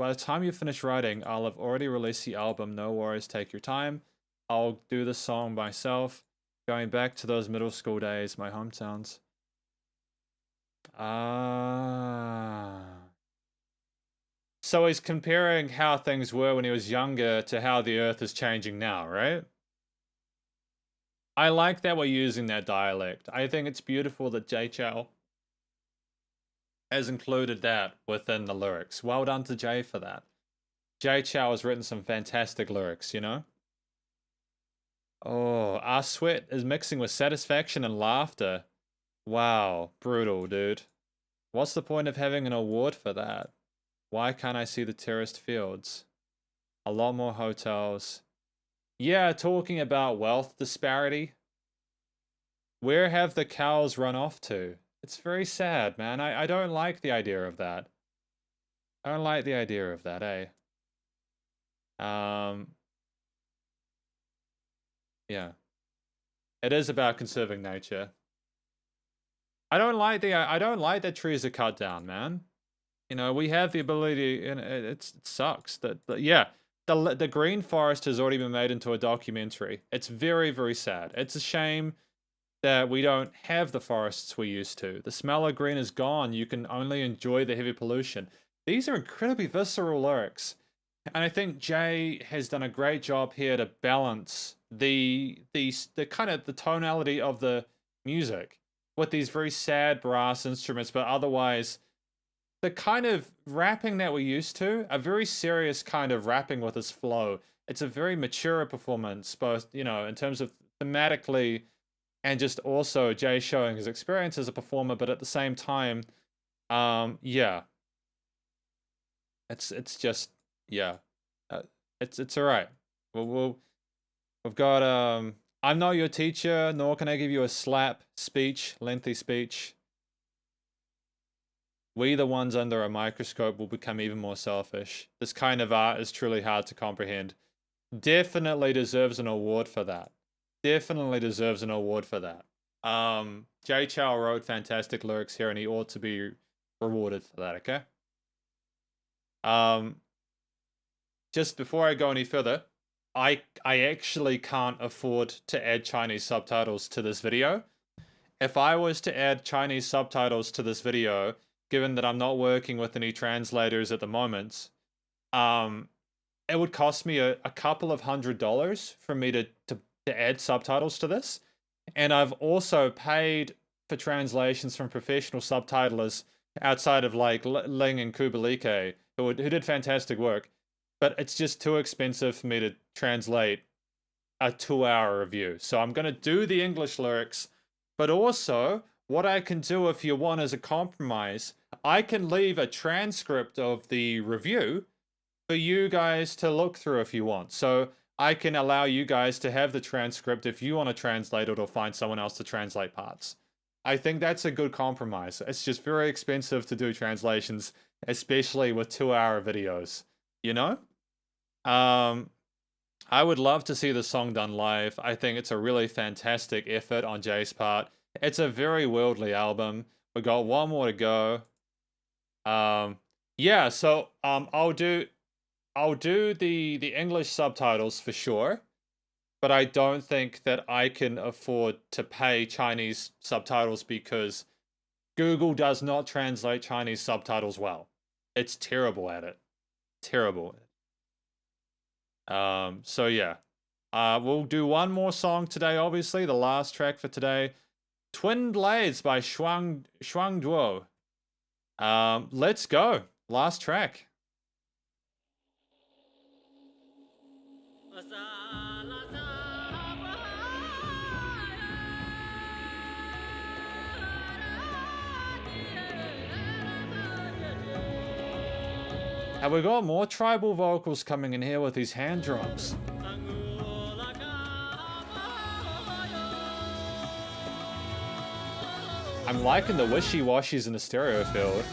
the time you finish writing, I'll have already released the album. No worries, take your time. I'll do the song myself. Going back to those middle school days, my hometowns. So he's comparing how things were when he was younger to how the earth is changing now, right? I like that we're using that dialect. I think it's beautiful that Jay Chou has included that within the lyrics. Well done to Jay for that. Jay Chou has written some fantastic lyrics, you know? Oh, our sweat is mixing with satisfaction and laughter. Wow, brutal, dude. What's the point of having an award for that? Why can't I see the terraced fields? A lot more hotels. Yeah, talking about wealth disparity. Where have the cows run off to? It's very sad, man. I don't like the idea of that. I don't like the idea of that, eh? Yeah. It is about conserving nature. I don't like that trees are cut down, man. You know, we have the ability, and it sucks that yeah, the green forest has already been made into a documentary. It's very, very sad. It's a shame that we don't have the forests we used to. The smell of green is gone. You can only enjoy the heavy pollution. These are incredibly visceral lyrics. And I think Jay has done a great job here to balance the kind of the tonality of the music with these very sad brass instruments, but otherwise the kind of rapping that we're used to, a very serious kind of rapping with his flow. It's a very mature performance, both, you know, in terms of thematically and just also Jay showing his experience as a performer, but at the same time, yeah. It's just, yeah. It's all right. We've got, I'm not your teacher, nor can I give you a slap speech, lengthy speech. We, the ones under a microscope, will become even more selfish. This kind of art is truly hard to comprehend. Definitely deserves an award for that. Definitely deserves an award for that. Jay Chou wrote fantastic lyrics here, and he ought to be rewarded for that, okay? Just before I go any further, I actually can't afford to add Chinese subtitles to this video. If I was to add Chinese subtitles to this video, given that I'm not working with any translators at the moment, it would cost me a couple of $100 for me to add subtitles to this. And I've also paid for translations from professional subtitlers outside of like Ling and Kubalike, who did fantastic work. But it's just too expensive for me to translate a 2-hour review. So I'm going to do the English lyrics, but also what I can do if you want as a compromise, I can leave a transcript of the review for you guys to look through if you want. So I can allow you guys to have the transcript if you want to translate it or find someone else to translate parts. I think that's a good compromise. It's just very expensive to do translations, especially with 2-hour videos, you know? I would love to see the song done live. I think it's a really fantastic effort on Jay's part. It's a very worldly album. We got one more to go. Yeah, so I'll do the English subtitles for sure, but I don't think that I can afford to pay Chinese subtitles because Google does not translate Chinese subtitles well. It's terrible at it. Terrible. So yeah. We'll do one more song today, obviously, the last track for today. Twin Blades by Shuang Duo. Let's go. Last track. And we got more tribal vocals coming in here with these hand drums. I'm liking the wishy-washies in the stereo field.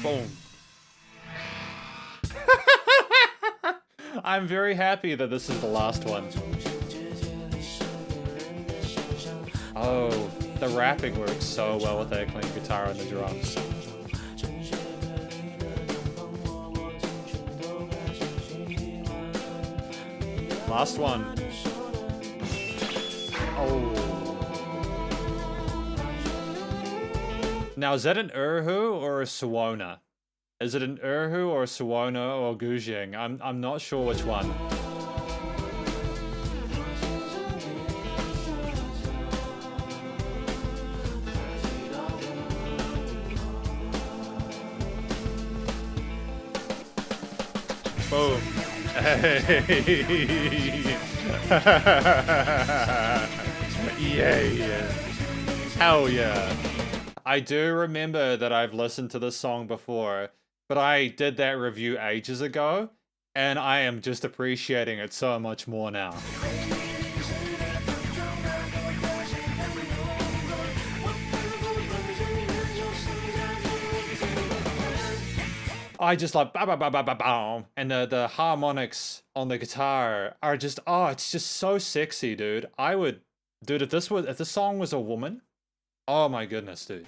Boom. I'm very happy that this is the last one. Oh, the rapping works so well with that clean guitar and the drums. Last one. Oh. Now, is that an Urhu or a Suona? Is it an Urhu or a Suona or a Gujing? I'm not sure which one. Boom. Hey. Yeah. Hell yeah. I do remember that I've listened to this song before, but I did that review ages ago, and I am just appreciating it so much more now. I just like ba ba ba ba ba ba, and the harmonics on the guitar are just, oh, it's just so sexy, dude. Dude, if this song was a woman, oh my goodness, dude.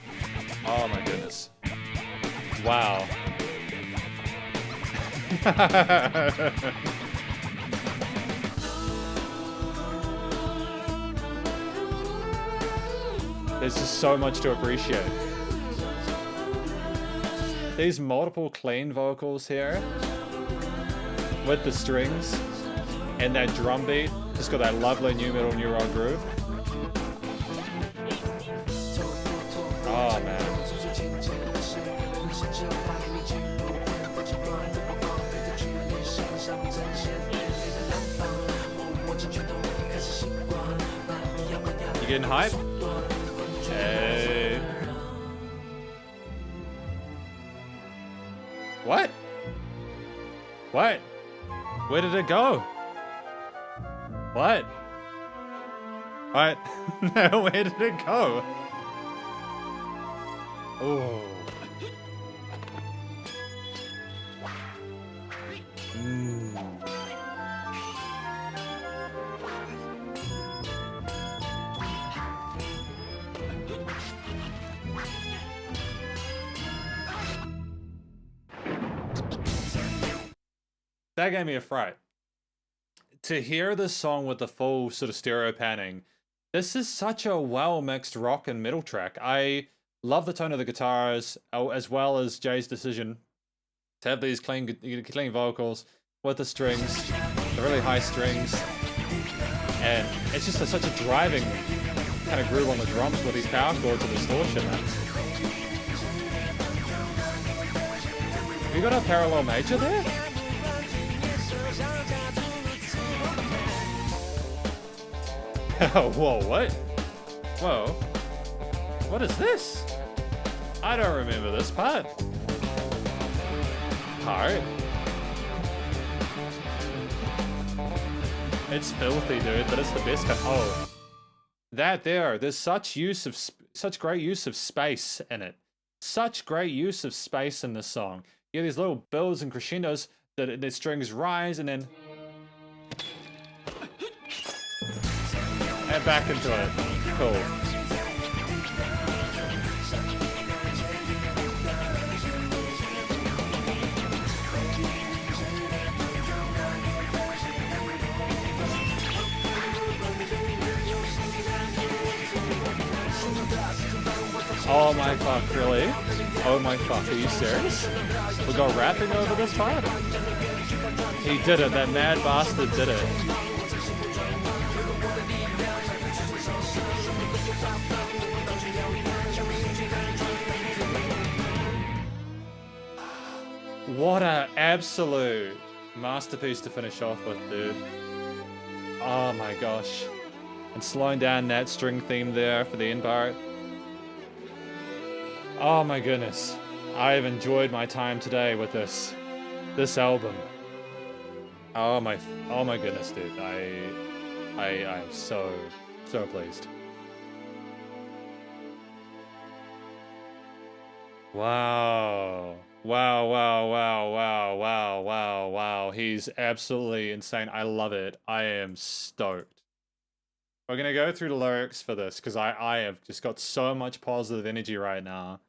Oh my goodness. Wow. There's just so much to appreciate. These multiple clean vocals here with the strings and that drum beat, just got that lovely new metal, new rock groove. Oh man. You getting hype? Hey. What? What? Where did it go? What? What? Where did it go? Oh. That gave me a fright. To hear this song with the full sort of stereo panning, this is such a well-mixed rock and metal track. I love the tone of the guitars, as well as Jay's decision to have these clean vocals with the strings, the really high strings, and it's just such a driving kind of groove on the drums with these power chords and distortion. Have you got a parallel major there? Whoa, what? Whoa. What is this? I don't remember this part. Part? It's filthy, dude, but it's the best cut. Oh. There's such great use of space in it. Such great use of space in this song. You have these little builds and crescendos that the strings rise and then and back into it. Cool. Oh my fuck, really? Oh my fuck, are you serious? We got rapping over this part? He did it, that mad bastard did it. What a absolute masterpiece to finish off with, dude. Oh my gosh. And slowing down that string theme there for the end part. Oh my goodness. I have enjoyed my time today with this album. Oh my goodness, dude. I'm so pleased. Wow. Wow. He's absolutely insane. I love it. I am stoked. We're gonna go through the lyrics for this because I have just got so much positive energy right now.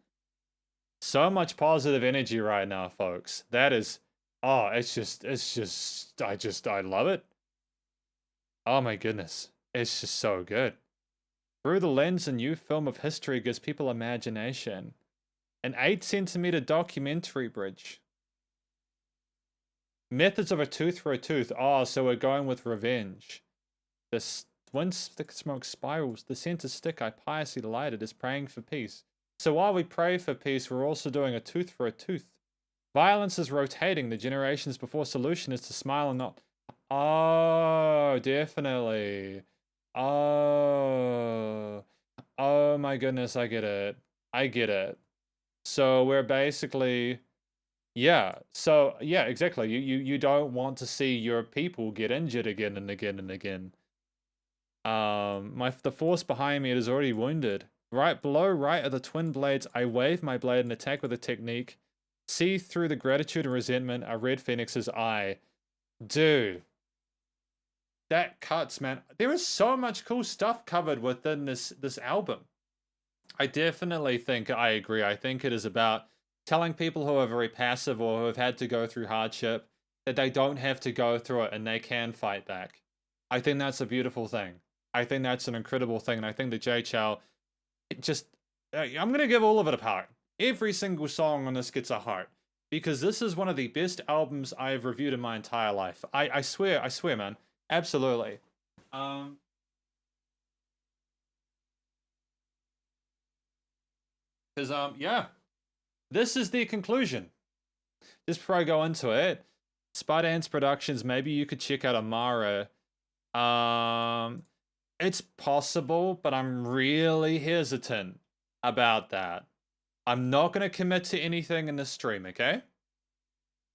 So much positive energy right now, folks. That is, oh, it's just, I love it. Oh my goodness. It's just so good. Through the lens, a new film of history gives people imagination. An 8-centimeter documentary bridge. Methods of a tooth for a tooth. Oh, so we're going with revenge. This wind stick smoke spirals. The center stick I piously lighted is praying for peace. So while we pray for peace, we're also doing a tooth for a tooth. Violence is rotating. The generations before solution is to smile and not. Oh, definitely. Oh my goodness, I get it. So we're basically, yeah. So yeah, exactly. You don't want to see your people get injured again and again and again. The force behind me is already wounded. Right below right are the twin blades. I wave my blade and attack with a technique. See through the gratitude and resentment a red phoenix's eye. Dude. That cuts, man. There is so much cool stuff covered within this album. I definitely think I agree. I think it is about telling people who are very passive or who have had to go through hardship that they don't have to go through it and they can fight back. I think that's a beautiful thing. I think that's an incredible thing. And I think that Jay Chou, I'm going to give all of it a heart. Every single song on this gets a heart. Because this is one of the best albums I have reviewed in my entire life. I swear, man. Absolutely. Because, yeah. This is the conclusion. Just before I go into it, Spider Ants Productions, maybe you could check out Amara. It's possible, but I'm really hesitant about that. I'm not going to commit to anything in this stream, okay?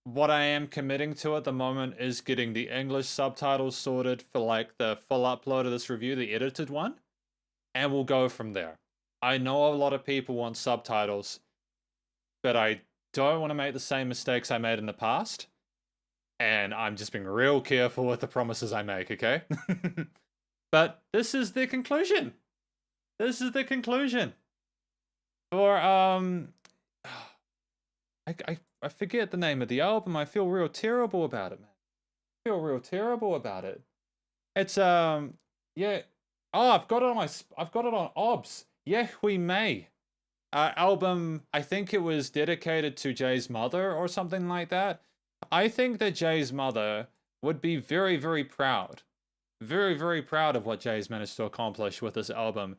What I am committing to at the moment is getting the English subtitles sorted for like the full upload of this review, the edited one, and we'll go from there. I know a lot of people want subtitles, but I don't want to make the same mistakes I made in the past, and I'm just being real careful with the promises I make, okay? But this is the conclusion. This is the conclusion. For, I forget the name of the album. I feel real terrible about it, man. I feel real terrible about it. It's, yeah. Oh, I've got it on OBS. Yeh Hui-Mei. Album, I think it was dedicated to Jay's mother or something like that. I think that Jay's mother would be very, very proud. Very, very proud of what Jay's managed to accomplish with this album.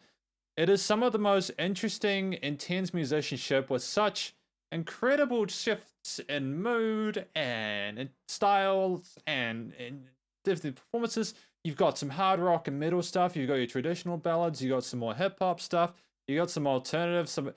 It is some of the most interesting, intense musicianship with such incredible shifts in mood and in styles and in different performances. You've got some hard rock and metal stuff. You've got your traditional ballads. You got some more hip hop stuff. You got some alternative, some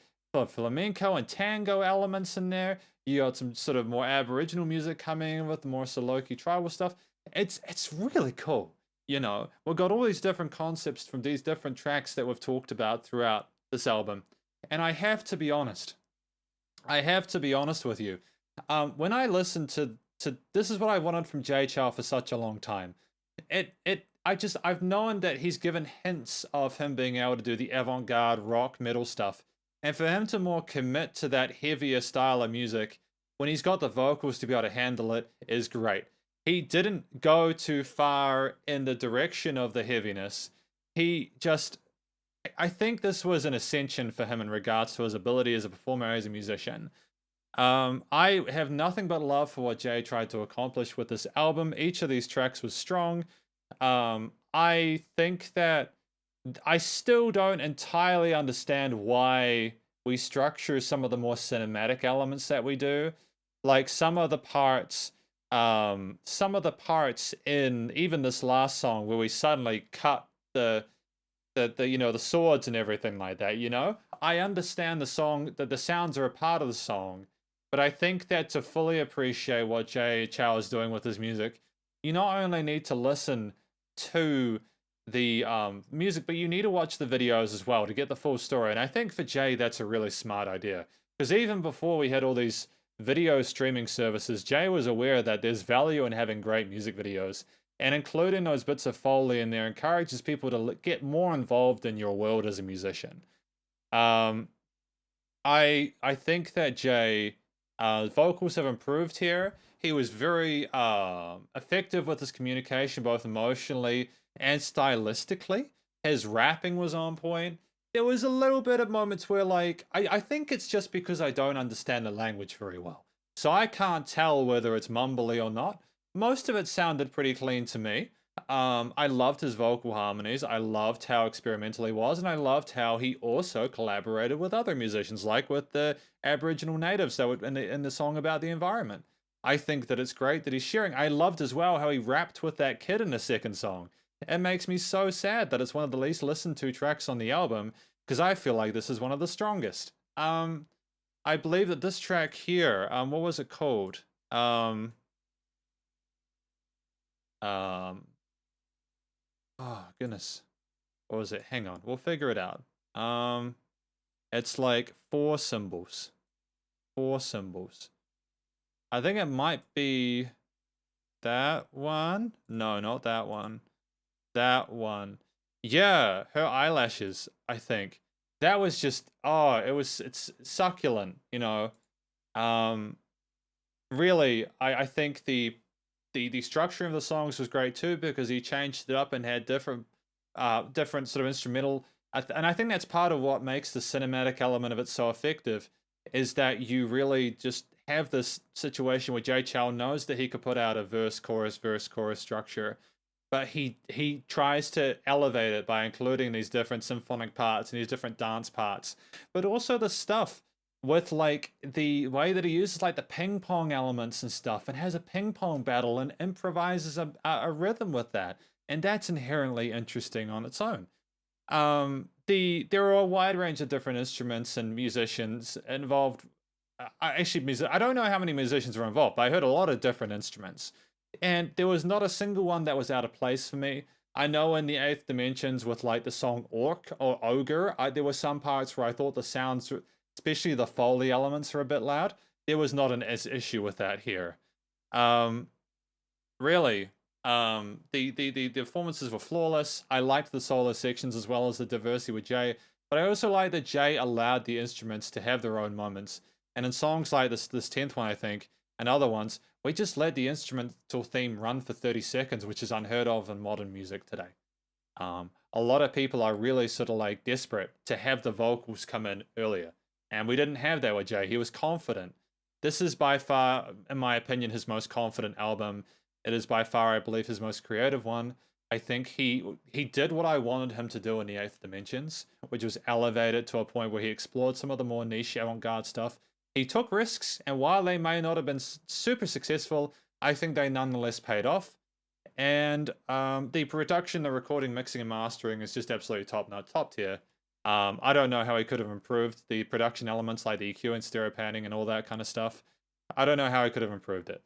flamenco and tango elements in there. You got some sort of more Aboriginal music coming in with the more Saloki tribal stuff. It's really cool. You know, we've got all these different concepts from these different tracks that we've talked about throughout this album. And I have to be honest. I have to be honest with you. When I listened to this is what I wanted from Jay Chou for such a long time. I've known that he's given hints of him being able to do the avant-garde rock metal stuff. And for him to more commit to that heavier style of music, when he's got the vocals to be able to handle it, is great. He didn't go too far in the direction of the heaviness. I think this was an ascension for him in regards to his ability as a performer, as a musician. I have nothing but love for what Jay tried to accomplish with this album. Each of these tracks was strong. I think that I still don't entirely understand why we structure some of the more cinematic elements that we do. Like some of the parts in even this last song where we suddenly cut the swords and everything like that, you know? I understand the song, that the sounds are a part of the song, but I think that to fully appreciate what Jay Chou is doing with his music, you not only need to listen to the music, but you need to watch the videos as well to get the full story. And I think for Jay, that's a really smart idea. Because even before we had all these video streaming services, Jay was aware that there's value in having great music videos. And including those bits of Foley in there encourages people to get more involved in your world as a musician. Um, I think that Jay vocals have improved here. He was very effective with his communication, both emotionally and stylistically. His rapping was on point. There was a little bit of moments where, like, I think it's just because I don't understand the language very well. So I can't tell whether it's mumbly or not. Most of it sounded pretty clean to me. I loved his vocal harmonies. I loved how experimental he was, and I loved how he also collaborated with other musicians, like with the Aboriginal natives that would in the song about the environment. I think that it's great that he's sharing. I loved as well how he rapped with that kid in the second song. It makes me so sad that it's one of the least listened to tracks on the album, because I feel like this is one of the strongest. I believe that this track here, what was it called? Oh goodness, what was it? Hang on, we'll figure it out. It's like four symbols. Four symbols. I think it might be that one. No, not that one. That one. Yeah, her eyelashes, I think. That was just, oh, it's succulent, you know. Really, I think the structure of the songs was great too, because he changed it up and had different sort of instrumental, and I think that's part of what makes the cinematic element of it so effective, is that you really just have this situation where Jay Chou knows that he could put out a verse chorus structure, but he tries to elevate it by including these different symphonic parts and these different dance parts, but also the stuff with like the way that he uses like the ping pong elements and stuff, and has a ping pong battle and improvises a rhythm with that, and that's inherently interesting on its own. There are a wide range of different instruments and musicians involved. I don't know how many musicians were involved, but I heard a lot of different instruments, and there was not a single one that was out of place for me. I know in the Eighth Dimensions with like the song Orc or Ogre, there were some parts where I thought the sounds, especially the Foley elements, are a bit loud. There was not an issue with that here. Really, the performances were flawless. I liked the solo sections as well as the diversity with Jay, but I also like that Jay allowed the instruments to have their own moments. And in songs like this 10th one, I think, and other ones, we just let the instrumental theme run for 30 seconds, which is unheard of in modern music today. A lot of people are really sort of like desperate to have the vocals come in earlier. And we didn't have that with Jay. He was confident. This is by far, in my opinion, his most confident album. It is by far, I believe, his most creative one. I think he did what I wanted him to do in the Eighth Dimensions, which was elevate it to a point where he explored some of the more niche avant-garde stuff. He took risks, and while they may not have been super successful, I think they nonetheless paid off. And the production, the recording, mixing, and mastering is just absolutely top tier. I don't know how he could have improved the production elements like the EQ and stereo panning and all that kind of stuff. I don't know how he could have improved it.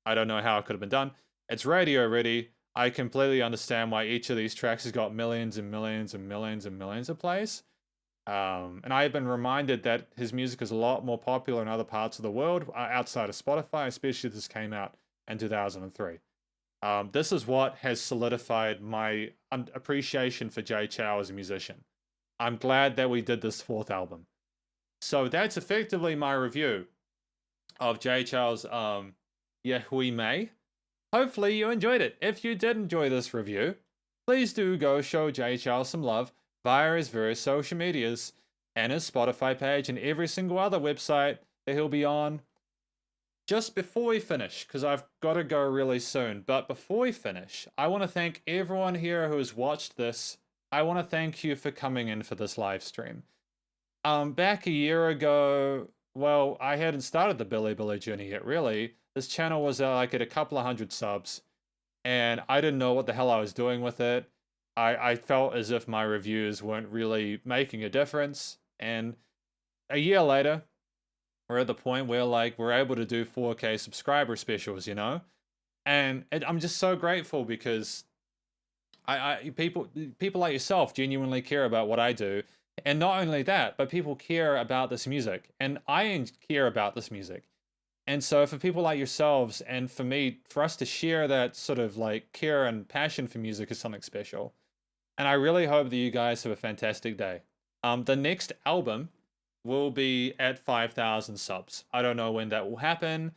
I don't know how it could have been done. It's radio ready. I completely understand why each of these tracks has got millions and millions and millions and millions of plays. And I have been reminded that his music is a lot more popular in other parts of the world outside of Spotify, especially if this came out in 2003. This is what has solidified my appreciation for Jay Chou as a musician. I'm glad that we did this 4th album. So that's effectively my review of Jay Chou's Yeh Hui-Mei. Hopefully you enjoyed it. If you did enjoy this review, please do go show Jay Chou some love via his various social medias and his Spotify page and every single other website that he'll be on. Just before we finish, because I've got to go really soon, but before we finish, I want to thank everyone here who has watched this. I want to thank you for coming in for this live stream. Back a year ago, well, I hadn't started the Billy journey yet, really. This channel was like at a couple of hundred subs, and I didn't know what the hell I was doing with it. I felt as if my reviews weren't really making a difference. And a year later, we're at the point where like we're able to do 4K subscriber specials, you know? And I'm just so grateful because people like yourself genuinely care about what I do. And not only that, but people care about this music. And I care about this music. And so for people like yourselves and for me, for us to share that sort of like care and passion for music is something special. And I really hope that you guys have a fantastic day. The next album will be at 5,000 subs. I don't know when that will happen,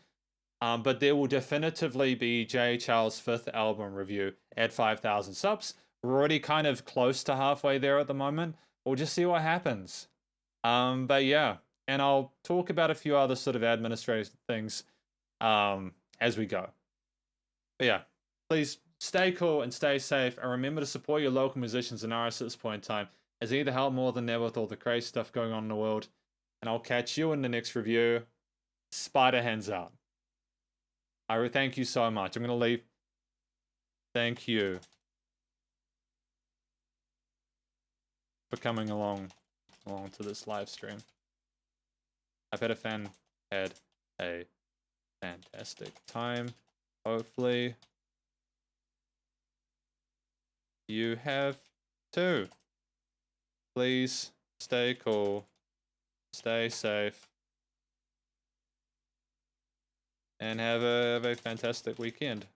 but there will definitively be J. Charles' fifth album review at 5,000 subs. We're already kind of close to halfway there at the moment. We'll just see what happens. But yeah, and I'll talk about a few other sort of administrative things as we go. But yeah, please stay cool and stay safe, and remember to support your local musicians and artists at this point in time, as they either help more than ever with all the crazy stuff going on in the world. And I'll catch you in the next review. Spider hands out. I thank you so much. I'm gonna leave. Thank you for coming along to this live stream. I've had a fantastic time. Hopefully you have too. Please stay cool, stay safe, and have a fantastic weekend.